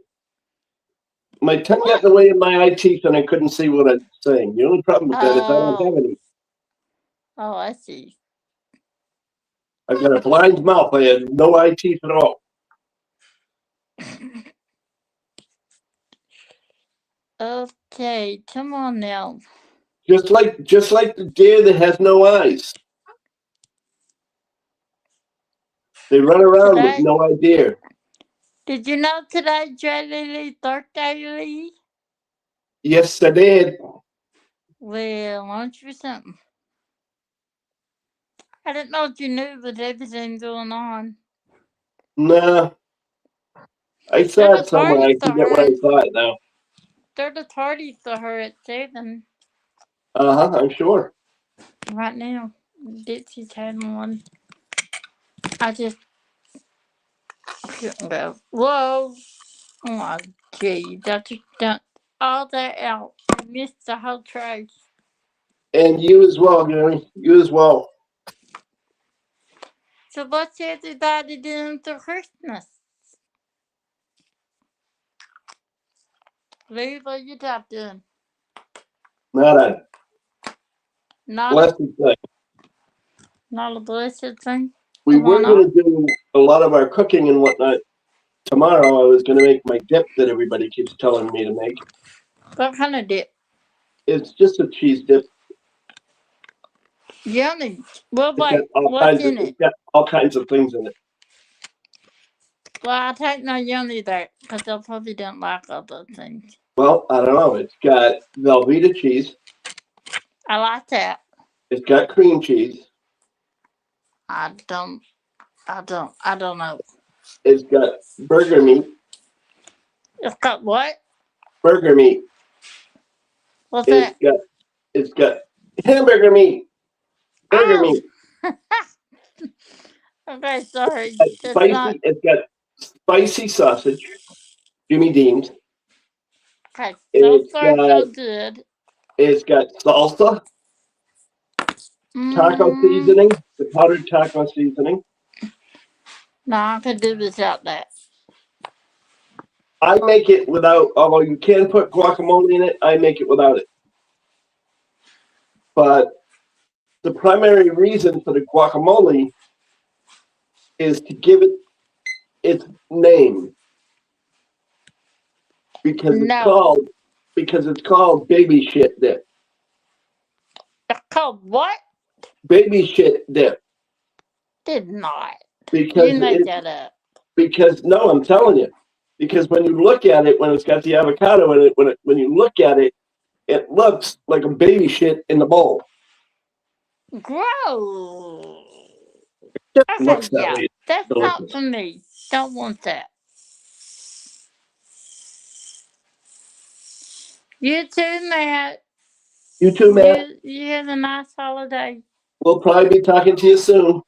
my tongue got in the way of my eye teeth, and I couldn't see what I was saying. The only problem with that is I don't have any. Oh, I see. I've got a blind mouth. I have no eye teeth at all. Okay, come on now. Just like the deer that has no eyes. They run around with Today, no idea. did you know today's Lee's birthday, Lee? Yes, I did. Well, aren't you something? I didn't know if you knew with everything going on. Nah. I saw it somewhere. I forget where I saw it now. They're the parties for her at 7 I'm sure. right now. Dixie's having one. I just couldn't go. Whoa! Oh, geez. I just dumped all that out. I missed the whole trash. And you as well, Gary. You as well. So what's everybody doing for Christmas? Lee, what you top doing? Not a blessed thing. Not a blessed thing? We were going to do a lot of our cooking and whatnot. Tomorrow I was going to make my dip that everybody keeps telling me to make. What kind of dip? It's just a cheese dip. Yummy. Well, wait, what's in it? It's got all kinds of things in it. Well, I'll take no yummy there, because I probably don't like all those things. Well, I don't know. It's got Velveeta cheese. I like that. It's got cream cheese. I don't know. It's got burger meat. It's got what? Burger meat. What's that? It's got hamburger meat. Burger meat. Okay, sorry. It's got spicy sausage. Jimmy Dean's. Okay, so far so good. It's got salsa. Taco seasoning. The powdered taco seasoning. No, I can do without that. I make it without, although you can put guacamole in it, I make it without it. But the primary reason for the guacamole is to give it its name. Because it's called baby shit dip. It's called what? Baby shit dip. Did not. Because you made that up. Because no, I'm telling you. Because when you look at it, when it's got the avocado in it, when you look at it, it looks like a baby shit in the bowl. Gross. It looks that way. That's not for me. Don't want that. You too, Matt. You too, Matt. You have a nice holiday. We'll probably be talking to you soon.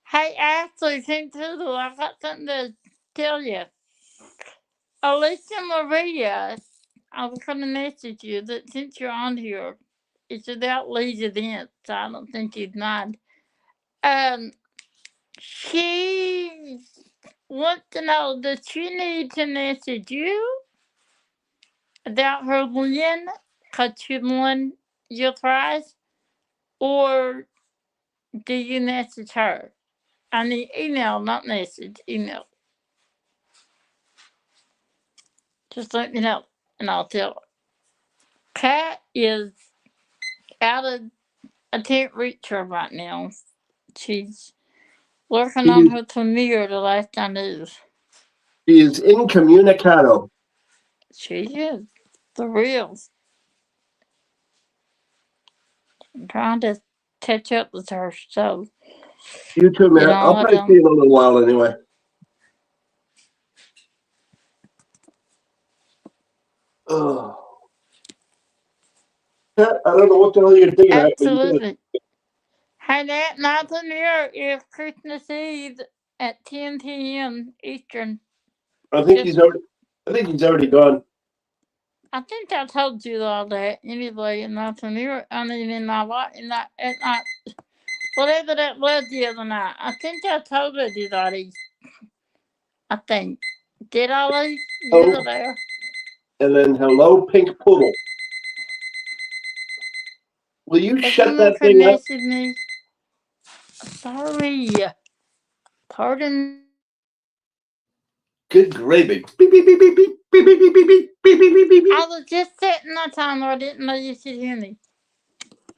Hey, Ashley, King Toodle, I got something to tell you. Alicia Maria, I was going to message you that since you're on here, it's about Lee's event, so I don't think you'd mind. She wants to know, does she need to message you about her win, because she won your prize, or do you message her? I need email, not message, email. Just let me know, and I'll tell her. Kat is out of, I can't reach her right now. She's working on her premiere the last I knew. She is incommunicado. She is. The real. I'm trying to catch up with her, so You too, man. know, I'll I probably don't- see you in a little while anyway. Oh. Pat, I don't know what the hell you're digging at, but you did. Absolutely. Hey, that Northern Europe is Christmas Eve at 10 p.m. Eastern. I think he's already gone. I think I told you all that anyway in Northern Europe. I mean, in my whatever that was the other night. I think I told everybody. I think. Did I leave? You Oh. were there. And then hello, Pink Poodle. Will you If shut someone that thing up? message me, sorry. Pardon. Good gravy. Beep, beep, beep, beep, beep, beep, beep, beep, beep, beep, beep, beep, beep, beep. I was just setting my timer. I didn't know you could hear me.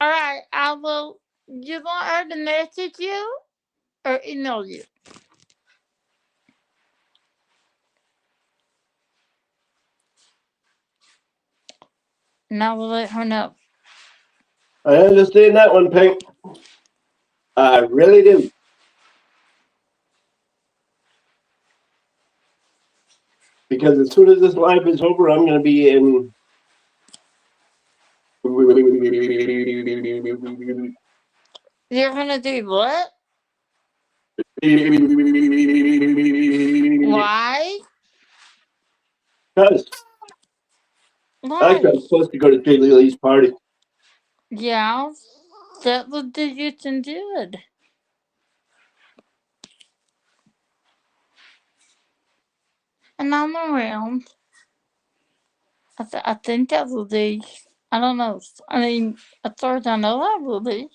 All right, I will. You want her to message you or email you? And I will let her know. I understand that one, Pink. I really do. Because as soon as this live is over, I'm going to be in. You're gonna do what? Why? Because Why? actually, I'm supposed to go to Jay Lee's party. Yeah, that would do you some good. And I'm around. I think that will be. I don't know. I mean, as far as I know, I will be.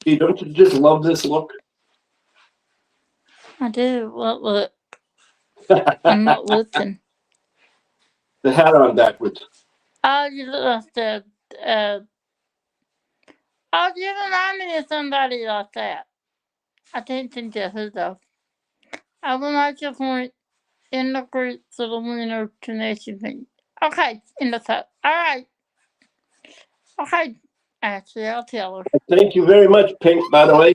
Hey, don't you just love this look? I do. What look? I'm not looking. The hat on backwards. Oh, you look like the. Oh, you remind me of somebody like that. I didn't think of who though. I will make a point in the group for the winner to message me. Okay, in the top. All right. Okay. Actually, I'll tell her. Thank you very much, Pink, by the way,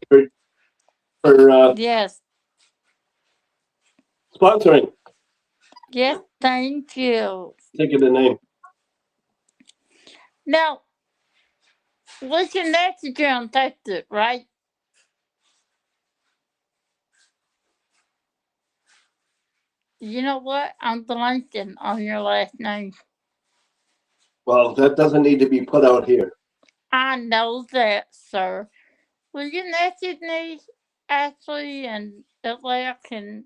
for Yes. sponsoring. Yes, thank you. Think of the name. Now, we can message you on Facebook, right? You know what? I'm blanking on your last name. Well, that doesn't need to be put out here. I know that, sir. Will you message me, Ashley, and that way I can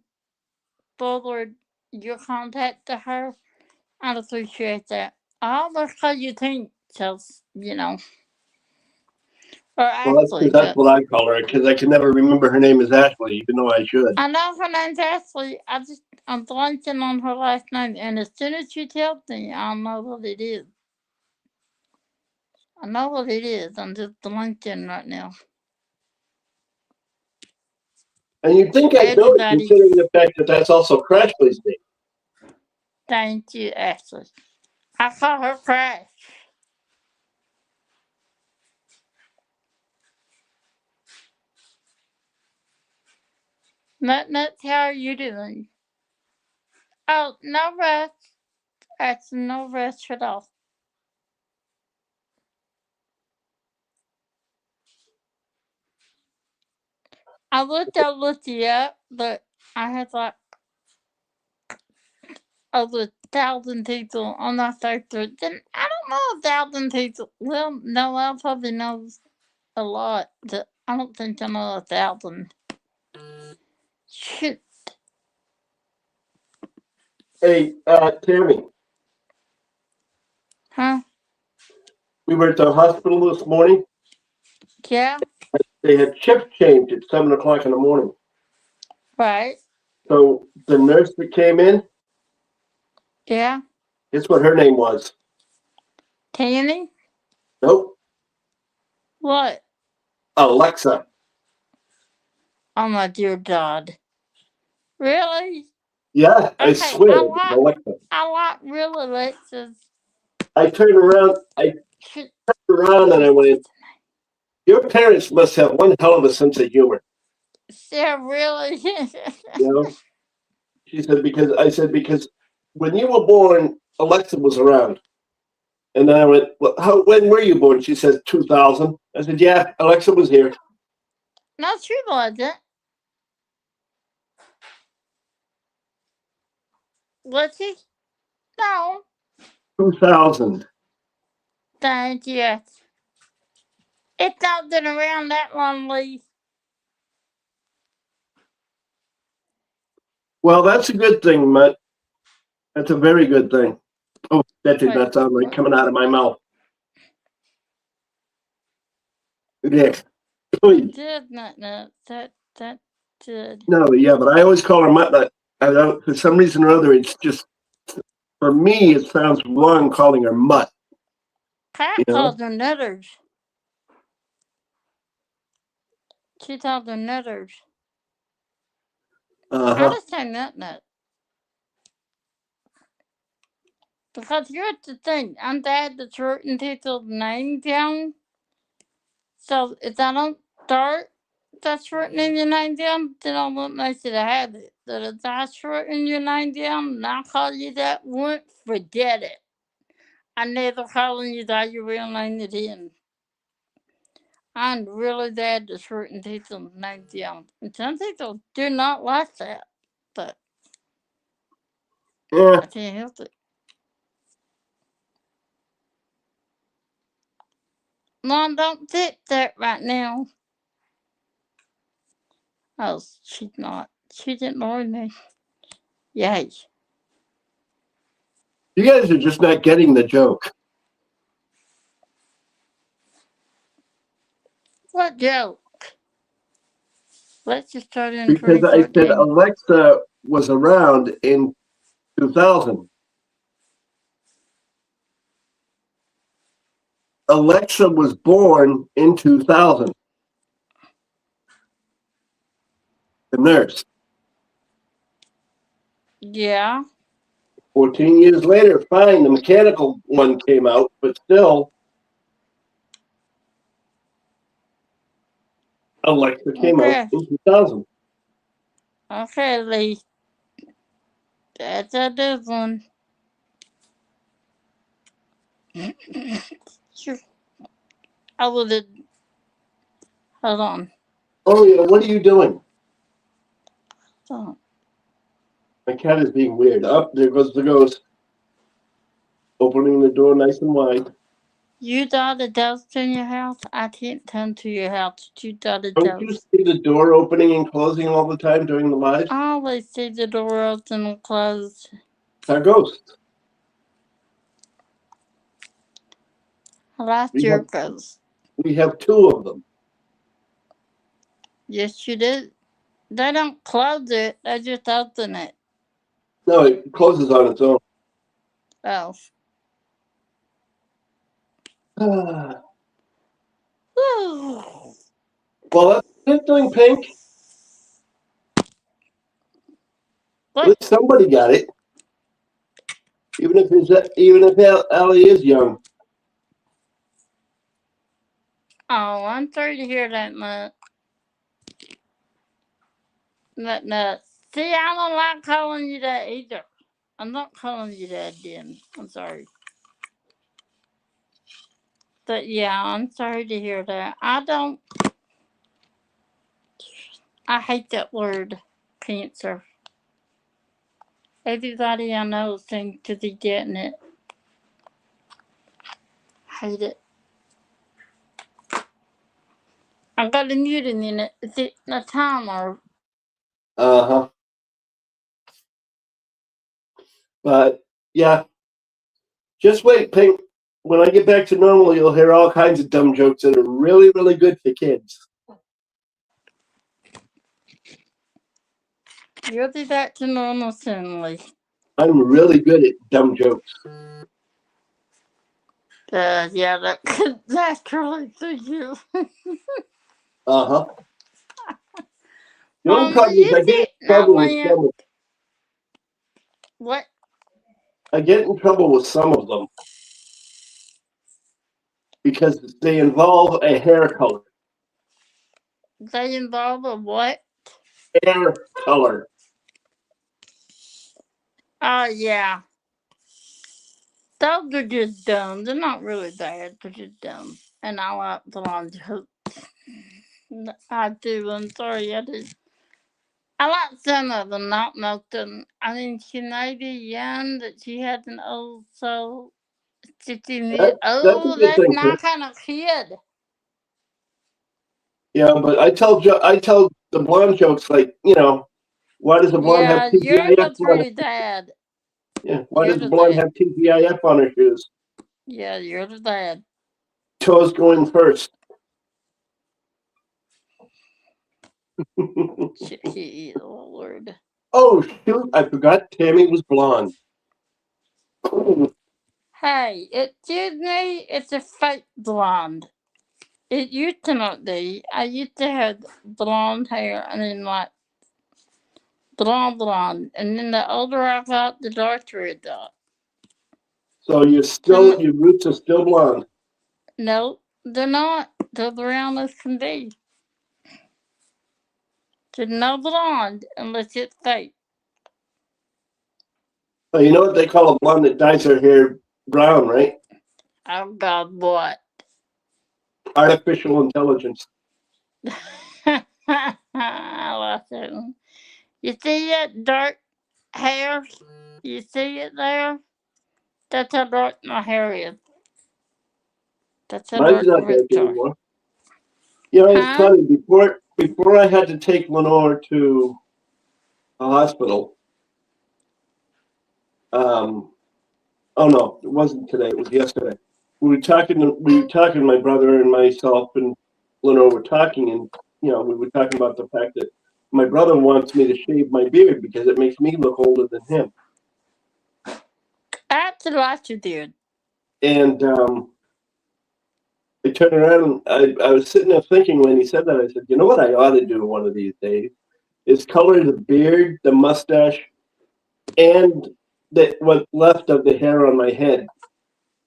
forward your contact to her? I'd appreciate that. I almost call you Tink, because, you know. Or Well, that's Ashley. because that's what I call her, because I can never remember her name is Ashley, even though I should. I know her name's Ashley. I'm blanking on her last name, and as soon as she tells me, I'll know what it is. I know what it is. I'm just blanking right now. And you'd think I know it, Everybody, considering the fact that that's also Crashly's name. thank you, Ashley. I call her Crash. Nuts, how are you doing? Oh, no rest. That's no rest at all. I looked you up, but I had like over 1,000 people on my Facebook. Then I don't know 1,000 people. Well, no, I probably know a lot. But I don't think I know 1,000. Shit. Hey, Tammy, Huh? we were at the hospital this morning. Yeah? They had shift change at 7 o'clock in the morning. Right? So the nurse that came in, Yeah? guess what her name was? Tammy? Nope, What? Alexa. Oh my dear God. Really? Yeah, I Okay, swear, it was Alexa. I like real Alexas. I turned around and I went, Your parents must have one hell of a sense of humor. Yeah, really. You know, she said, because when you were born, Alexa was around. And then I went, well, when were you born? She says, 2000. I said, yeah, Alexa was here. No, she wasn't. Was she? No. 2000. Thank you. It's not been around that long, Lee. Well, that's a good thing, Matt. That's a very good thing. Oh, that did Wait, not sound like what? coming out of my mouth. Yeah. Oy. Did not know that did. No, yeah, but I always call her Mutt. I don't, for some reason or other, it's just, for me, it sounds wrong calling her Mutt. Pat You know? calls them nutters. She calls them nutters. I Uh-huh. just say nut. Because here's the thing, I'm dad that's written people's names down. So if I don't start that's written in your name down, then I won't let you to have it. But if that's written your name down and I call you that once, forget it. I'm never calling you that your real name again. I'm really bad at written people's names down. And some people do not like that. But Yeah. I can't help it. Mom, don't fix that right now. Oh, she's not. She didn't know me. Yay. You guys are just not getting the joke. What joke? Let's just start in Because I said 2014. Alexa was around in 2000. Alexa was born in 2000. The nurse. Yeah. 14 years later, fine, the mechanical one came out, but still, Alexa came out Okay. in 2000. Okay, Lee. That's a good one. Sure. I would have. Hold on. Oh, yeah, what are you doing? Oh. My cat is being weird. Up there goes the ghost. Opening the door nice and wide. You got a ghost in your house? I can't come to your house. You got a Don't you ghost. see the door opening and closing all the time during the lives? I always see the door open and closed. It's our ghost. I like We your have, ghost. we have two of them. Yes, you do. They don't close it, they just open it. No, it closes on its own. Oh. Well, that's it doing, Pink. At What? least somebody got it. Even if Allie is young. Oh, I'm sorry to hear that, Mutt. Nut. See, I don't like calling you that either. I'm not calling you that again. I'm sorry. But yeah, I'm sorry to hear that. I hate that word, cancer. Everybody I know seems to be getting it. Hate it. I got a muting in it. Is it a timer? Uh-huh. But yeah. Just wait, Pink. When I get back to normal, you'll hear all kinds of dumb jokes that are really, really good for kids. You'll be back to normal soon, Lee. I'm really good at dumb jokes. Yeah, that could naturally to you. Uh-huh. The only Mama, problem is you I get in did not trouble with win. some of What? I get in trouble with some of them because they involve a hair color. They involve a what? Hair color. Oh, yeah. Those are just dumb. They're not really bad. They're just dumb. And I like blonde hoops. I do. I'm sorry. I do. I like some of them, not most of them. I mean, Sinead Young, that she has an old soul. 60 minutes. That's a Oh, good that's thing, my too. kind of kid. Yeah, but I tell the blonde jokes like, why does the blonde have Yeah, yours are TGIF on it? pretty bad. Yeah, why does Yours the are blonde bad. have TGIF on her shoes? Yeah, yours are bad. Toes going first. Lord. Oh shoot! I forgot Tammy was blonde. Hey, excuse me, it's a fake blonde. It used to not be. I used to have blonde hair and then like blonde. And then the older I got, the darker it got. So your roots are still blonde. No, they're not. They're brown as can be. There's no blonde unless it's fake. So you know what they call a blonde that dyes her hair brown, right? Oh God, what? Artificial intelligence. I like that one. You see that dark hair? You see it there? That's how dark my hair is. That's how Mine's dark not my dark hair. anymore. It's Huh? funny. Before I had to take Lenore to a hospital. Oh no, it wasn't today. It was yesterday. We were talking. My brother and myself and Lenore were talking, and we were talking about the fact that my brother wants me to shave my beard because it makes me look older than him. That's what you did. And I turned around and I was sitting there thinking when he said that, I said, you know what I ought to do one of these days is color the beard, the mustache, and what's left of the hair on my head,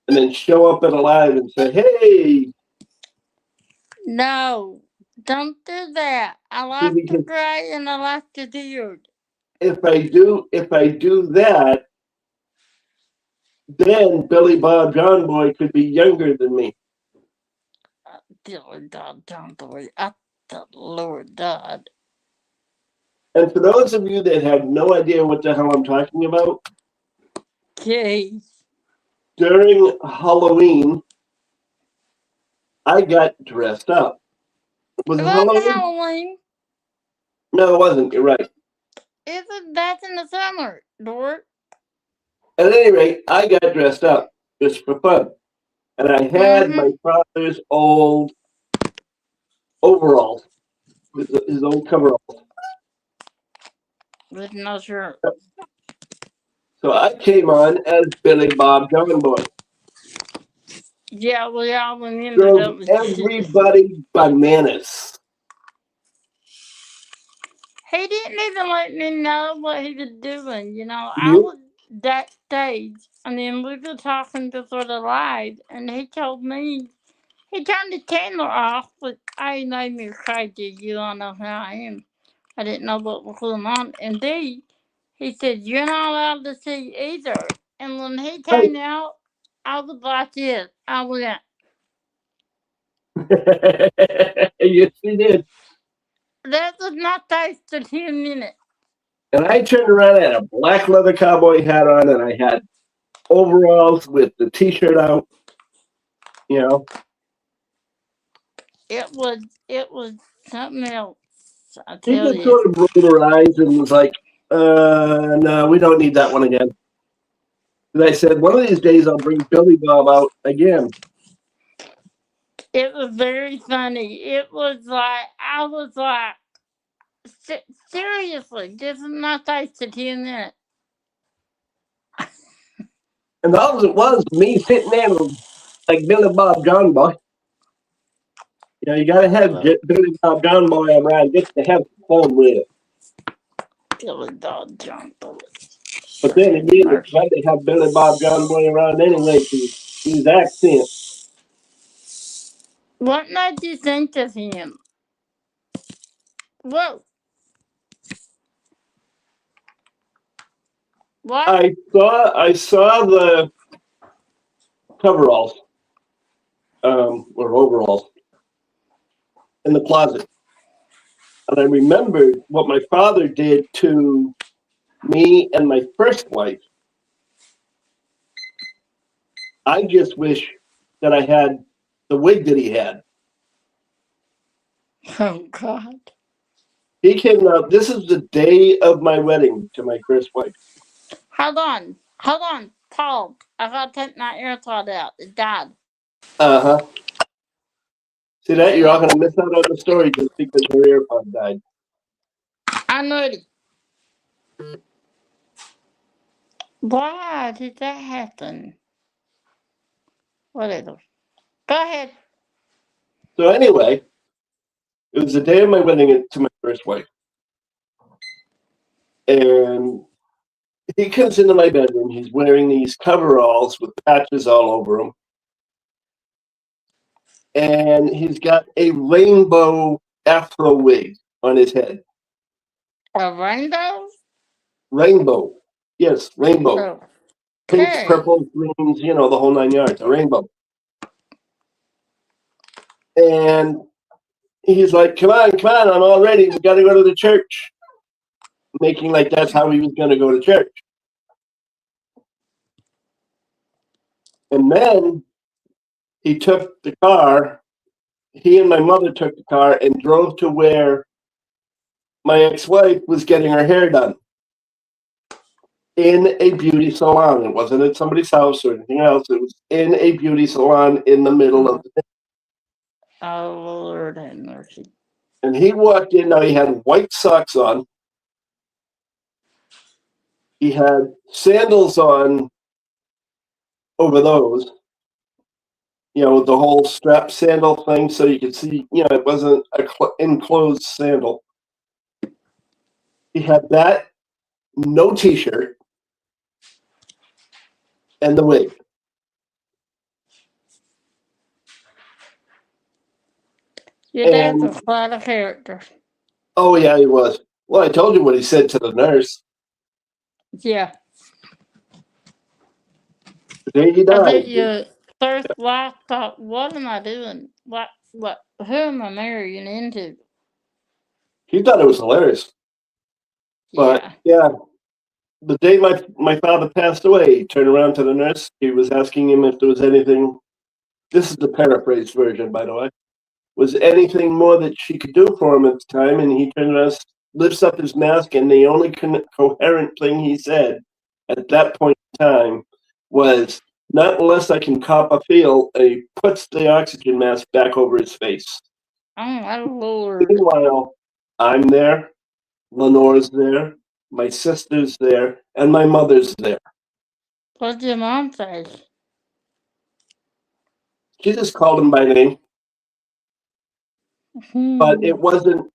and then show up at a live and say, hey. No, don't do that. I like the gray and I like the beard. If I do that, then Billy Bob John Boy could be younger than me. Billy Bob John Boy, the Lord God. And for those of you that have no idea what the hell I'm talking about, during Halloween, I got dressed up. Was it Halloween? No, it wasn't. You're right. That's in the summer, Dort. At any rate, I got dressed up just for fun. And I had my father's old overalls, his old coveralls. With no shirt. So I came on as Billy Bob John Boy. Yeah, we all went in. Drove everybody bananas. He didn't even let me know what he was doing. I was backstage, and then we were talking before the live, and he told me, he turned the camera off, but I made me crazy. You don't know how I am. I didn't know what was going on. And then he said, you're not allowed to see either. And when he came out, I was like this. I went. Yes, he did. That was my taste for 2 minutes. And I turned around, I had a black leather cowboy hat on, and I had overalls with the t-shirt out. It was something else. He just sort of rolled her eyes and was like, no, we don't need that one again. And I said, one of these days I'll bring Billy Bob out again. It was very funny. It was like, I was like, seriously, this is my face to 2 minutes. And all it was me sitting there like Billy Bob John Boy. You got to have Billy Bob John Boy around just to have fun with it. Billy Bob John Boy. But then again, it's glad to have Billy Bob John Boy around anyway to his accent. What made you think of him? Whoa. What? I saw the coveralls, or overalls in the closet. And I remembered what my father did to me and my first wife. I just wish that I had the wig that he had. Oh, God. He came out, this is the day of my wedding to my first wife. Hold on. Hold on. Paul, I gotta take my AirPod out. It died. Uh-huh. See that? You're all going to miss out on the story just because your AirPod died. I'm ready. Why did that happen? Whatever. Go ahead. So anyway, it was the day of my wedding to my first wife. And he comes into my bedroom. He's wearing these coveralls with patches all over him. And he's got a rainbow afro wig on his head. A rainbow? Rainbow. Yes, rainbow. Oh. Pinks, Okay. purples, greens, the whole 9 yards. A rainbow. And he's like, come on, I'm all ready. We got to go to the church. Making like that's how he was going to go to church. And then he took the car, he and my mother took the car and drove to where my ex-wife was getting her hair done in a beauty salon. It wasn't at somebody's house or anything else. It was in a beauty salon in the middle of the day. Oh, Lord have mercy. And he walked in. Now he had white socks on. He had sandals on over those, with the whole strap sandal thing so you could see, it wasn't an enclosed sandal. He had that, no t-shirt, and the wig. Your dad's a quite a character. Oh, yeah, he was. Well, I told you what he said to the nurse. Yeah. The day he I died. bet your first wife thought, what am I doing? Who am I marrying into? He thought it was hilarious. But, yeah, the day my father passed away, he turned around to the nurse. He was asking him if there was anything. This is the paraphrased version, by the way. Was anything more that she could do for him at the time? And he turned around, lifts up his mask, and the only coherent thing he said at that point in time was, not unless I can cop a feel, and he puts the oxygen mask back over his face. Oh, my Lord. Meanwhile, I'm there, Lenore's there, my sister's there, and my mother's there. What'd your mom say? She just called him by name, but it wasn't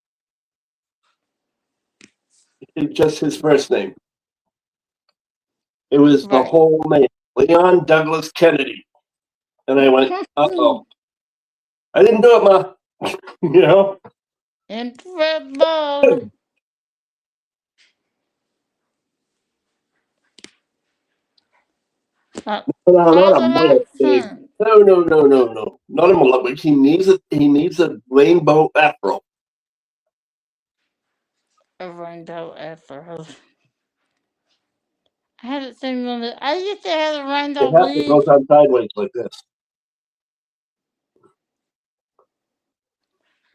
just his first name. It was the whole name, Leon Douglas Kennedy. And I went, uh-oh. I didn't do it, Ma. Incredible. Not a mullet wig. No. Not a mullet wig. He needs a rainbow afro. A rainbow afro. I haven't seen one that I used to have a rainbow wig. It goes on sideways like this.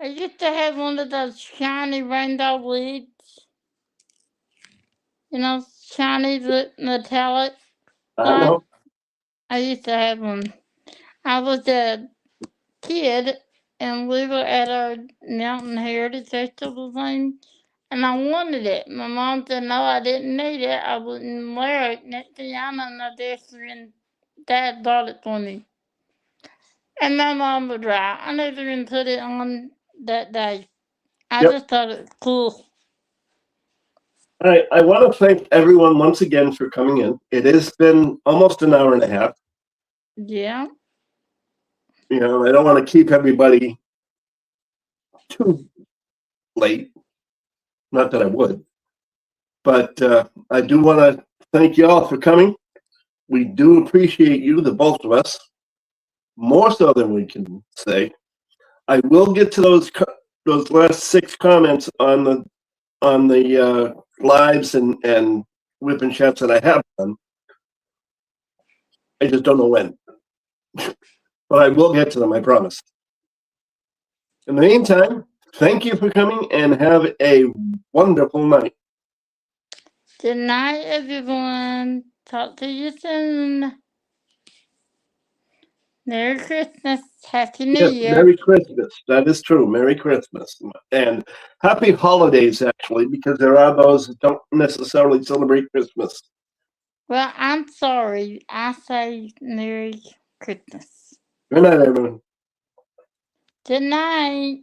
I used to have one of those shiny rainbow wigs. Shiny metallic. I know. I used to have one. I was a kid, and we were at our Mountain Heritage Festival thing, and I wanted it. My mom said, no, I didn't need it. I wouldn't wear it. Next thing I know, my best-friend Dad bought it for me. And my mom was right. I never even put it on that day. I just thought it was cool. All right. I want to thank everyone once again for coming in. It has been almost an hour and a half. Yeah. I don't want to keep everybody too late. Not that I would. But I do want to thank you all for coming. We do appreciate you, the both of us, more so than we can say. I will get to those last 6 comments on the lives and whip and chats that I have done. I just don't know when. But I will get to them, I promise. In the meantime, thank you for coming and have a wonderful night. Good night, everyone. Talk to you soon. Merry Christmas. Happy New Yes, Year. Merry Christmas. That is true. Merry Christmas. And happy holidays, actually, because there are those that don't necessarily celebrate Christmas. Well, I'm sorry. I say Merry Christmas. Good night, everyone. Good night.